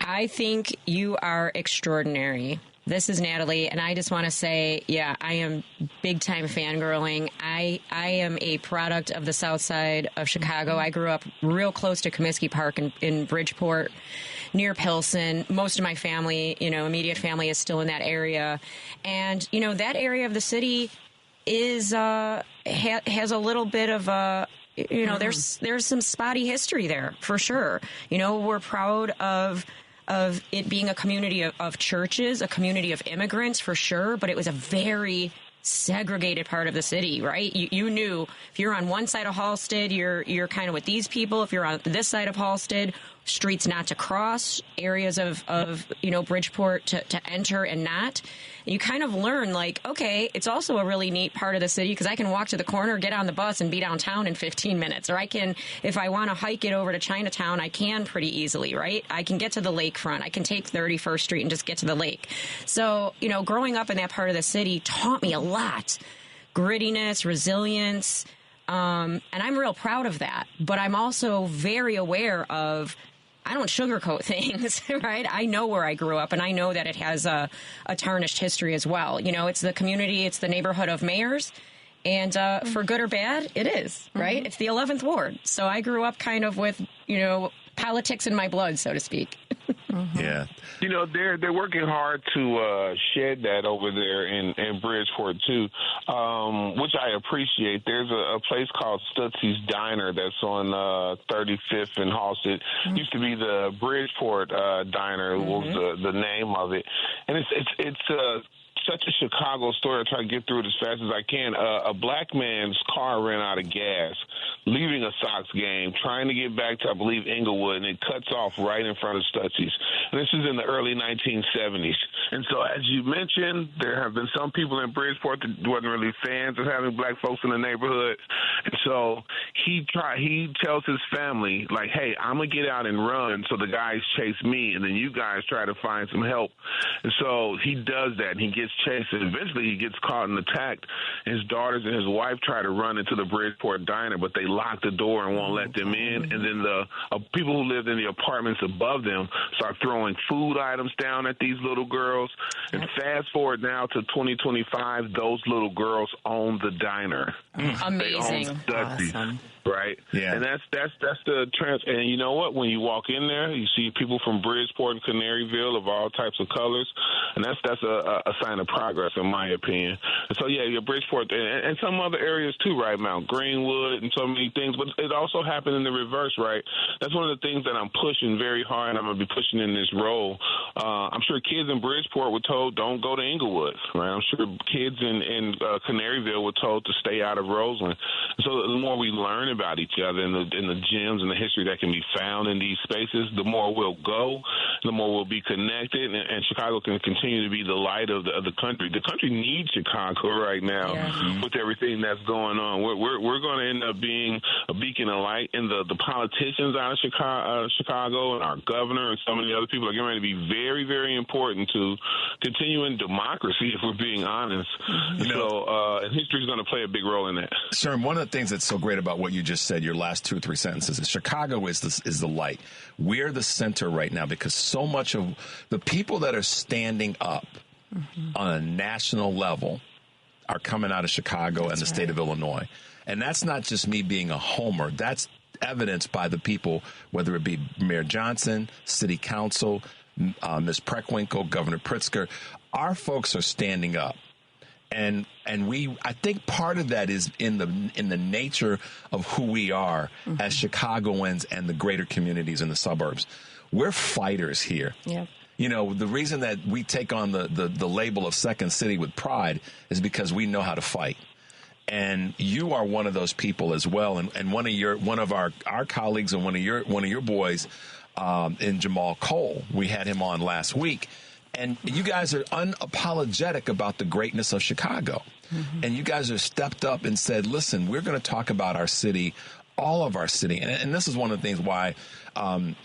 I think you are extraordinary. This is Natalie, and I just want to say, I am big-time fangirling. I am a product of the south side of Chicago. I grew up real close to Comiskey Park in Bridgeport, near Pilsen. Most of my family, immediate family is still in that area. And, that area of the city is has a little bit of a... there's some spotty history there, for sure. We're proud of it being a community of churches, a community of immigrants, for sure, but it was a very segregated part of the city, right? You knew if you're on one side of Halsted, you're kind of with these people. If you're on this side of Halsted, streets not to cross, areas of Bridgeport to enter and not. You kind of learn, okay, it's also a really neat part of the city because I can walk to the corner, get on the bus, and be downtown in 15 minutes. Or I can, if I want to hike it over to Chinatown, I can pretty easily, right? I can get to the lakefront. I can take 31st Street and just get to the lake. So, growing up in that part of the city taught me a lot. Grittiness, resilience, and I'm real proud of that. But I'm also very aware of I don't sugarcoat things, right? I know where I grew up, and I know that it has a tarnished history as well. It's the community, it's the neighborhood of mayors, and for good or bad, it is, right? Mm-hmm. It's the 11th Ward. So I grew up kind of with, politics in my blood, so to speak. Mm-hmm. Yeah. They're working hard to shed that over there in Bridgeport, too, which I appreciate. There's a place called Stutzy's Diner that's on 35th and Halsted. Mm-hmm. Used to be the Bridgeport Diner was the name of it. And it's such a Chicago story. I try to get through it as fast as I can. A black man's car ran out of gas, leaving a Sox game, trying to get back to, I believe, Inglewood, and it cuts off right in front of Stutzy's. And this is in the early 1970s. And so, as you mentioned, there have been some people in Bridgeport that wasn't really fans of having black folks in the neighborhood. And so he tells his family, like, hey, I'm going to get out and run so the guys chase me, and then you guys try to find some help. And so he does that, and he gets chased, and eventually he gets caught and attacked. His daughters and his wife try to run into the Bridgeport diner, but they lock the door and won't let them in. And then the people who lived in the apartments above them start throwing food items down at these little girls. And fast forward now to 2025, those little girls own the diner. Amazing. They own Stutzy's. Awesome. Right, yeah, and that's the trans. And you know what? When you walk in there, you see people from Bridgeport and Canaryville of all types of colors, and that's a sign of progress, in my opinion. And so, yeah, your Bridgeport and some other areas too, right? Mount Greenwood and so many things. But it also happened in the reverse, right? That's one of the things that I'm pushing very hard. I'm going to be pushing in this role. I'm sure kids in Bridgeport were told don't go to Inglewood, right? I'm sure kids in Canaryville were told to stay out of Roseland. So the more we learn about each other and the gems and the history that can be found in these spaces, the more we'll go, the more we'll be connected, and Chicago can continue to be the light of the country. The country needs Chicago right now with everything that's going on. We're going to end up being a beacon of light, and the politicians out of Chicago and our governor and so many other people are getting ready to be very, very important to continuing democracy, if we're being honest. And history is going to play a big role in that. Sir, one of the things that's so great about what you just said, your last 2 or 3 sentences, is Chicago is the light. We're the center right now because so much of the people that are standing up on a national level are coming out of Chicago and the state of Illinois. And that's not just me being a homer. That's evidenced by the people, whether it be Mayor Johnson, City Council, Ms. Preckwinkle, Governor Pritzker. Our folks are standing up. And I think part of that is in the nature of who we are as Chicagoans and the greater communities in the suburbs. We're fighters here. Yeah. You know, the reason that we take on the label of Second City with pride is because we know how to fight. And you are one of those people as well. And one of our colleagues and one of your boys, in Jamal Cole, we had him on last week. And you guys are unapologetic about the greatness of Chicago. And you guys have stepped up and said, listen, we're going to talk about our city, all of our city. And this is one of the things why I'm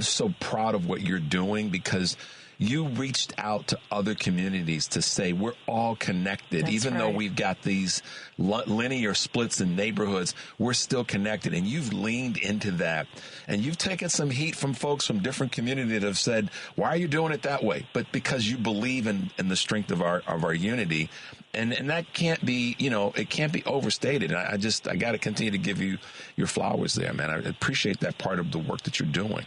so proud of what you're doing, because you reached out to other communities to say we're all connected. That's even though we've got these linear splits in neighborhoods, we're still connected. And you've leaned into that. And you've taken some heat from folks from different communities that have said, why are you doing it that way? But because you believe in the strength of our unity. And that can't be, it can't be overstated. I got to continue to give you your flowers there, man. I appreciate that part of the work that you're doing.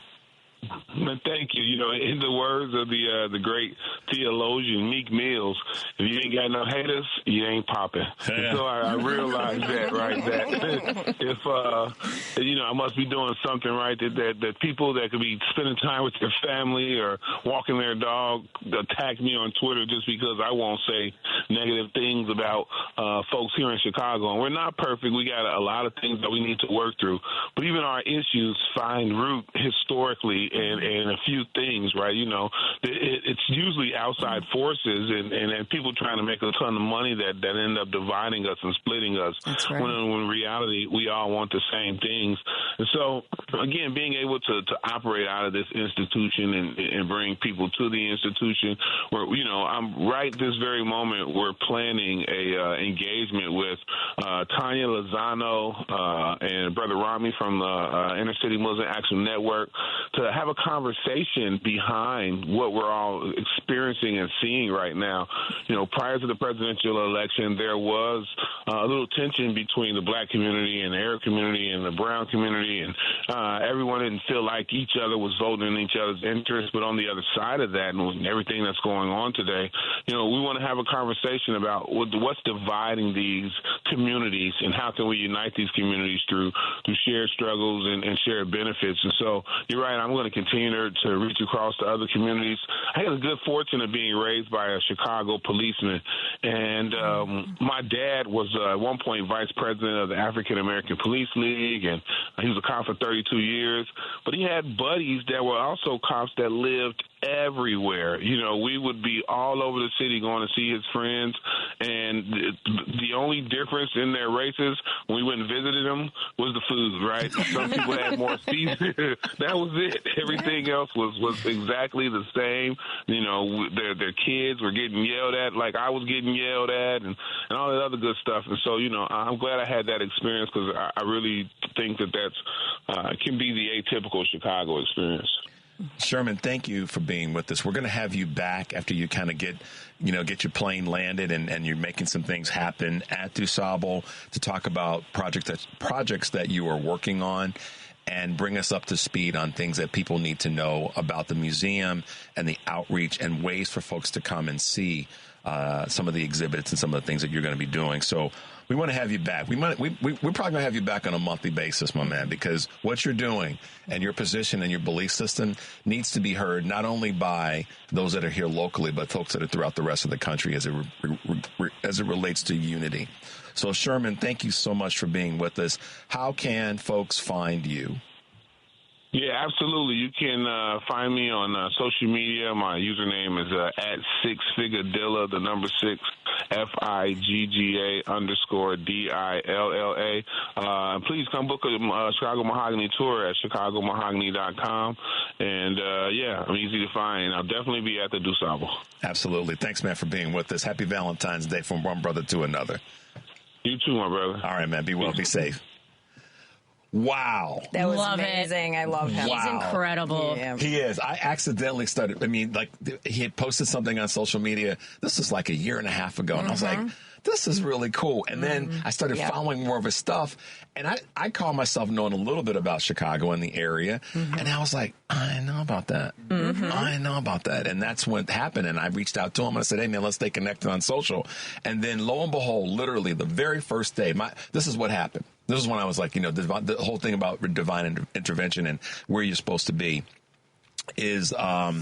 Man, thank you. In the words of the great theologian Meek Mills, if you ain't got no haters, you ain't popping. Yeah. So I realize that, right? That if I must be doing something right. That people that could be spending time with their family or walking their dog attack me on Twitter just because I won't say negative things about folks here in Chicago. And we're not perfect. We got a lot of things that we need to work through. But even our issues find root historically and a few things, right? It's usually outside forces and people trying to make a ton of money that end up dividing us and splitting us. That's right. When in reality, we all want the same things. And so, again, being able to operate out of this institution and bring people to the institution where, I'm right this very moment, we're planning a engagement with Tanya Lozano and Brother Rami from the Inner City Muslim Action Network to have a conversation behind what we're all experiencing and seeing right now. Prior to the presidential election, there was a little tension between the black community and the Arab community and the brown community, and everyone didn't feel like each other was voting in each other's interests. But on the other side of that, and everything that's going on today, we want to have a conversation about what's dividing these communities and how can we unite these communities through shared struggles and shared benefits. And so you're right, I'm going to continue to reach across to other communities. I had the good fortune of being raised by a Chicago policeman, and my dad was at one point vice president of the African American Police League, and he was a cop for 32 years. But he had buddies that were also cops that lived everywhere. We would be all over the city going to see his friends, and the only difference in their races when we went and visited them was the food, right? Some people had more seasoning. That was it. Everything else was exactly the same. Their kids were getting yelled at like I was getting yelled at, and all that other good stuff. And so, I'm glad I had that experience, because I really think that's can be the atypical Chicago experience. Sherman, thank you for being with us. We're going to have you back after you kind of get your plane landed and you're making some things happen at DuSable to talk about projects that you are working on, and bring us up to speed on things that people need to know about the museum and the outreach and ways for folks to come and see some of the exhibits and some of the things that you're going to be doing. So we want to have you back. We're probably going to have you back on a monthly basis, my man, because what you're doing and your position and your belief system needs to be heard not only by those that are here locally, but folks that are throughout the rest of the country as it relates to unity. So, Sherman, thank you so much for being with us. How can folks find you? Yeah, absolutely. You can find me on social media. My username is at SixFigureDilla, the number 6, FIGGA _DILLA. Please come book a Chicago Mahogany tour at ChicagoMahogany.com. And I'm easy to find. I'll definitely be at the DuSable. Absolutely. Thanks, man, for being with us. Happy Valentine's Day from one brother to another. You too, my brother. All right, man. Be well. Be safe. Wow. That was amazing. I love him. Wow. He's incredible. Yeah. He is. I accidentally started, he had posted something on social media. This was like a year and a half ago. And I was like, this is really cool. And then I started following more of his stuff. And I call myself knowing a little bit about Chicago and the area. And I was like, I know about that. I know about that. And that's what happened. And I reached out to him and I said, hey, man, let's stay connected on social. And then lo and behold, literally the very first day, this is what happened. This is when I was like, the whole thing about divine intervention and where you're supposed to be is I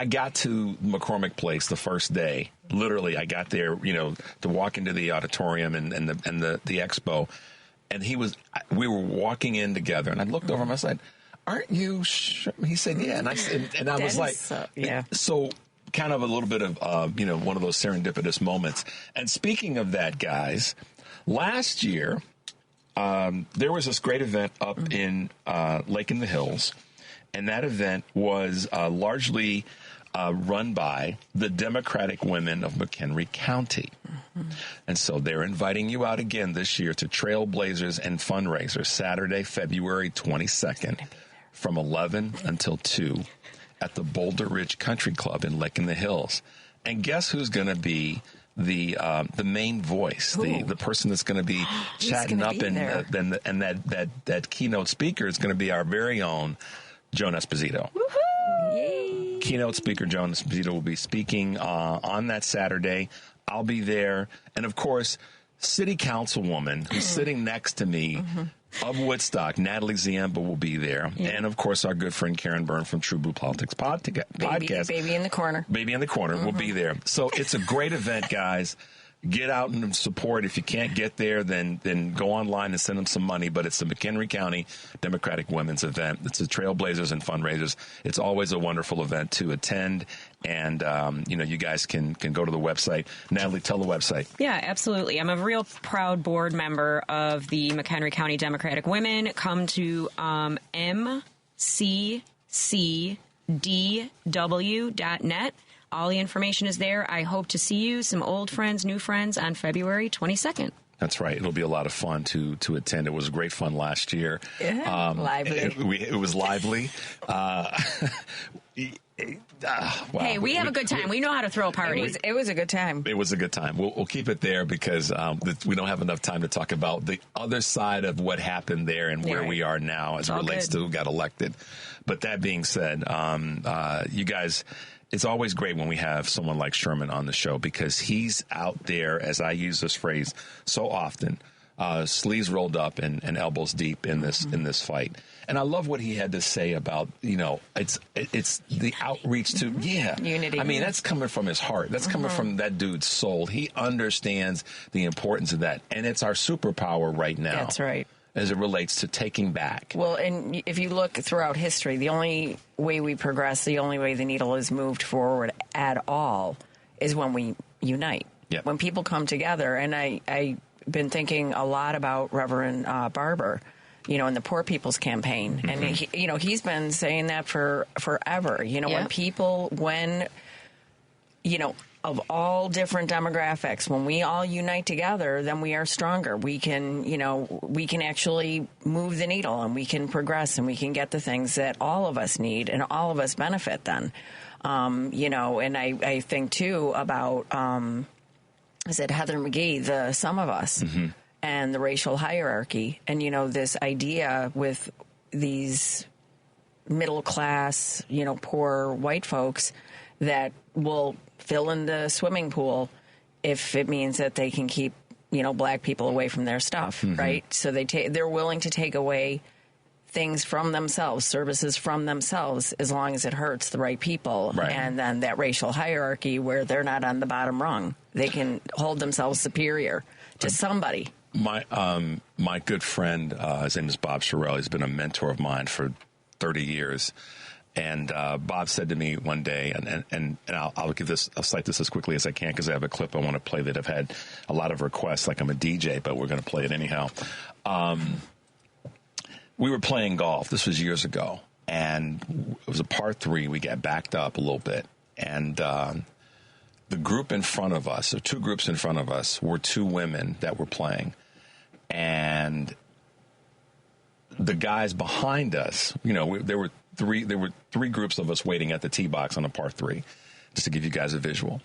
got to McCormick Place the first day. Literally, I got there, to walk into the auditorium and the expo. And we were walking in together. And I looked over him. I said, aren't you sure? He said, yeah. And I was like, so kind of a little bit of, one of those serendipitous moments. And speaking of that, guys, last year, there was this great event up in Lake in the Hills, and that event was largely run by the Democratic women of McHenry County. And so they're inviting you out again this year to Trailblazers and Fundraisers, Saturday, February 22nd, from 11 until 2 at the Boulder Ridge Country Club in Lake in the Hills. And guess who's going to be the main voice, the person that's going to be chatting up, and that keynote speaker is going to be our very own Joan Esposito. Yay. Keynote speaker Joan Esposito will be speaking on that Saturday. I'll be there, and of course, City Councilwoman who's sitting next to me of Woodstock, Natalie Ziemba, will be there, and of course, our good friend Karen Byrne from True Blue Politics podcast, Baby in the Corner, will be there. So it's a great event, guys. Get out and support. If you can't get there, then go online and send them some money. But it's the McHenry County Democratic Women's event. It's the Trailblazers and Fundraisers. It's always a wonderful event to attend. And, you guys can go to the website. Natalie, tell the website. Yeah, absolutely. I'm a real proud board member of the McHenry County Democratic Women. Come to mccdw.net. All the information is there. I hope to see you, some old friends, new friends, on February 22nd. That's right. It'll be a lot of fun to attend. It was great fun last year. Lively. It was lively. Wow. Hey, we have a good time. We know how to throw a party. It was a good time. It was a good time. We'll keep it there because we don't have enough time to talk about the other side of what happened there and where we are now as it relates to who got elected. But that being said, you guys, it's always great when we have someone like Sherman on the show because he's out there, as I use this phrase so often, sleeves rolled up and elbows deep in this fight. And I love what he had to say about, it's the outreach to, unity. I mean, that's coming from his heart. That's coming from that dude's soul. He understands the importance of that. And it's our superpower right now. That's right. As it relates to taking back. Well, and if you look throughout history, the only way we progress, the only way the needle is moved forward at all is when we unite. Yep. When people come together. And I've been thinking a lot about Reverend Barber, in the Poor People's Campaign. And, he's been saying that for forever. When of all different demographics, when we all unite together, then we are stronger. We can, we can actually move the needle, and we can progress, and we can get the things that all of us need and all of us benefit then. And I think too about, I said Heather McGhee, the Some of Us, and the racial hierarchy. And, this idea with these middle class, poor white folks that will fill in the swimming pool if it means that they can keep, black people away from their stuff, right? So they're willing to take away things from themselves, services from themselves, as long as it hurts the right people. Right. And then that racial hierarchy where they're not on the bottom rung. They can hold themselves superior to somebody. My good friend, his name is Bob Sherrill. He's been a mentor of mine for 30 years. And Bob said to me one day, and I'll cite this as quickly as I can because I have a clip I want to play that I've had a lot of requests, like I'm a DJ, but we're going to play it anyhow. We were playing golf. This was years ago, and it was a par 3. We got backed up a little bit, and the group in front of us, or two groups in front of us, were two women that were playing, and the guys behind us, there were three groups of us waiting at the tee box on a par 3, just to give you guys a visual.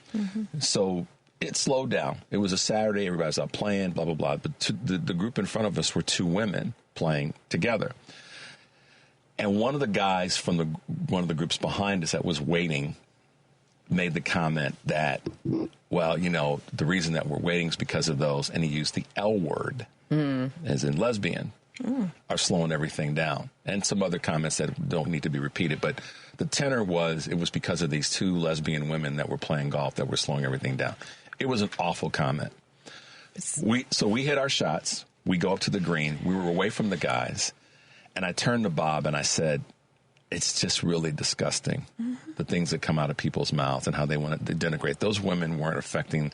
So it slowed down. It was a Saturday. Everybody's out playing, blah, blah, blah. But the group in front of us were two women playing together. And one of the guys from one of the groups behind us that was waiting made the comment that, well, the reason that we're waiting is because of those, and he used the L word, as in lesbian, are slowing everything down. And some other comments that don't need to be repeated. But the tenor was, it was because of these two lesbian women that were playing golf that were slowing everything down. It was an awful comment. So we hit our shots. We go up to the green. We were away from the guys. And I turned to Bob and I said, it's just really disgusting, the things that come out of people's mouths and how they want to denigrate. Those women weren't affecting,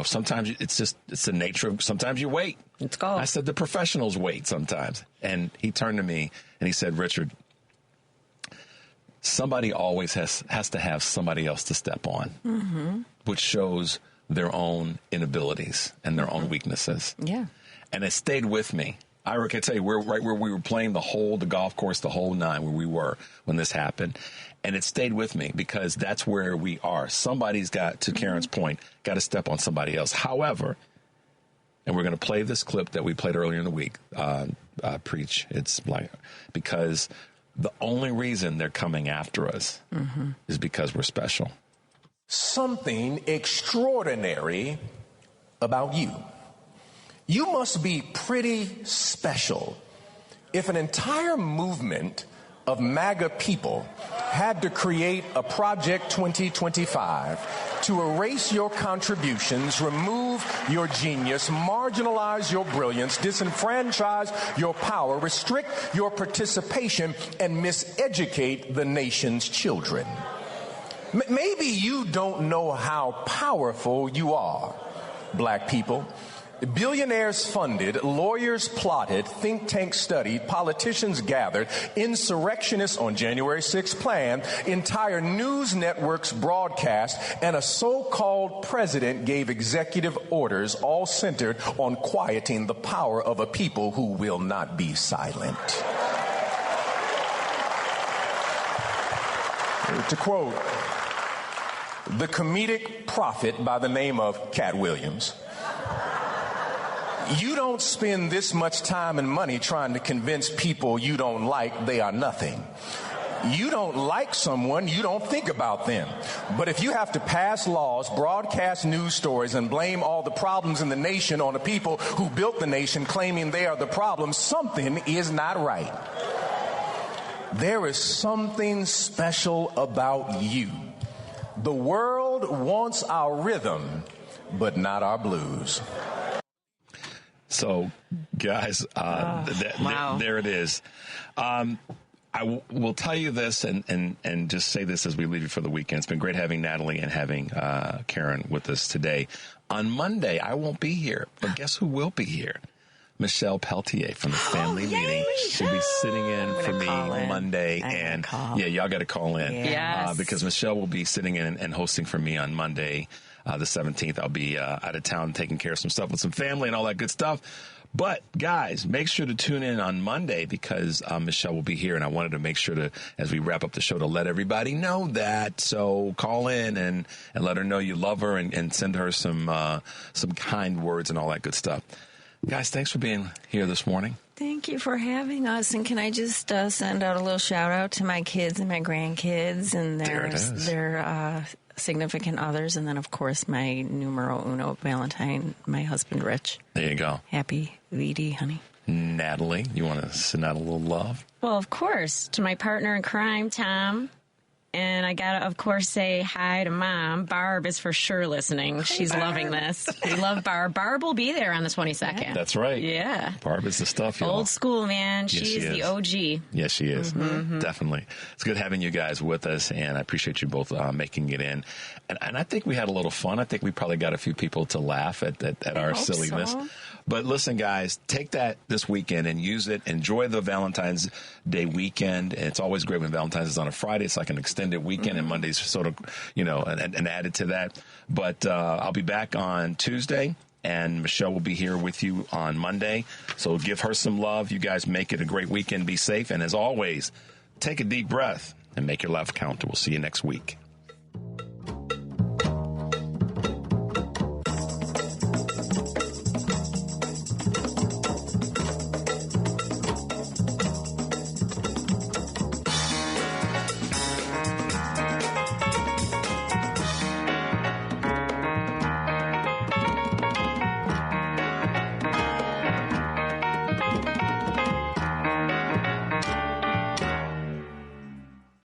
sometimes it's the nature of, sometimes you wait. It's called. I said the professionals wait sometimes. And he turned to me and he said, Richard, somebody always has to have somebody else to step on, which shows their own inabilities and their own weaknesses. Yeah. And it stayed with me. I can tell you, we're right where we were playing the golf course, the whole 9, where we were when this happened. And it stayed with me because that's where we are. Somebody's got, to Karen's point, got to step on somebody else. However, and we're going to play this clip that we played earlier in the week, Preach. It's like, because the only reason they're coming after us is because we're special. Something extraordinary about you. You must be pretty special if an entire movement of MAGA people had to create a Project 2025 to erase your contributions, remove your genius, marginalize your brilliance, disenfranchise your power, restrict your participation, and miseducate the nation's children. Maybe you don't know how powerful you are, black people. Billionaires funded, lawyers plotted, think tanks studied, politicians gathered, insurrectionists on January 6th planned, entire news networks broadcast, and a so-called president gave executive orders, all centered on quieting the power of a people who will not be silent. To quote the comedic prophet by the name of Cat Williams, you don't spend this much time and money trying to convince people you don't like they are nothing. You don't like someone, you don't think about them. But if you have to pass laws, broadcast news stories, and blame all the problems in the nation on the people who built the nation, claiming they are the problem, something is not right. There is something special about you. The world wants our rhythm, but not our blues. So, guys, there it is. I will tell you this and just say this as we leave you for the weekend. It's been great having Natalie and having Karen with us today. On Monday, I won't be here, but guess who will be here? Michelle Peltier from the family meeting. She'll be sitting in for me Monday. And yeah, y'all got to call in. Yes. Because Michelle will be sitting in and hosting for me on Monday, the 17th. I'll be out of town taking care of some stuff with some family and all that good stuff. But, guys, make sure to tune in on Monday because Michelle will be here. And I wanted to make sure to, as we wrap up the show, to let everybody know that. So call in and let her know you love her and send her some kind words and all that good stuff. Guys, thanks for being here this morning. Thank you for having us. And can I just send out a little shout out to my kids and my grandkids and their significant others. And then, of course, my numero uno Valentine, my husband, Rich. There you go. Happy VD, honey. Natalie, you want to send out a little love? Well, of course, to my partner in crime, Tom. And I got to, of course, say hi to Mom. Barb is for sure listening. She's loving this. We love Barb. Barb will be there on the 22nd. That's right. Yeah. Barb is the stuff, y'all. Old school, man. Yes, she is the OG. Yes, she is. Mm-hmm. Definitely. It's good having you guys with us, and I appreciate you both making it in. And I think we had a little fun. I think we probably got a few people to laugh at our silliness. So. But listen, guys, take that this weekend and use it. Enjoy the Valentine's Day weekend. It's always great when Valentine's is on a Friday. It's like an extended weekend, and Monday's sort of, and added to that. But I'll be back on Tuesday, and Michelle will be here with you on Monday. So give her some love. You guys make it a great weekend. Be safe. And as always, take a deep breath and make your life count. We'll see you next week.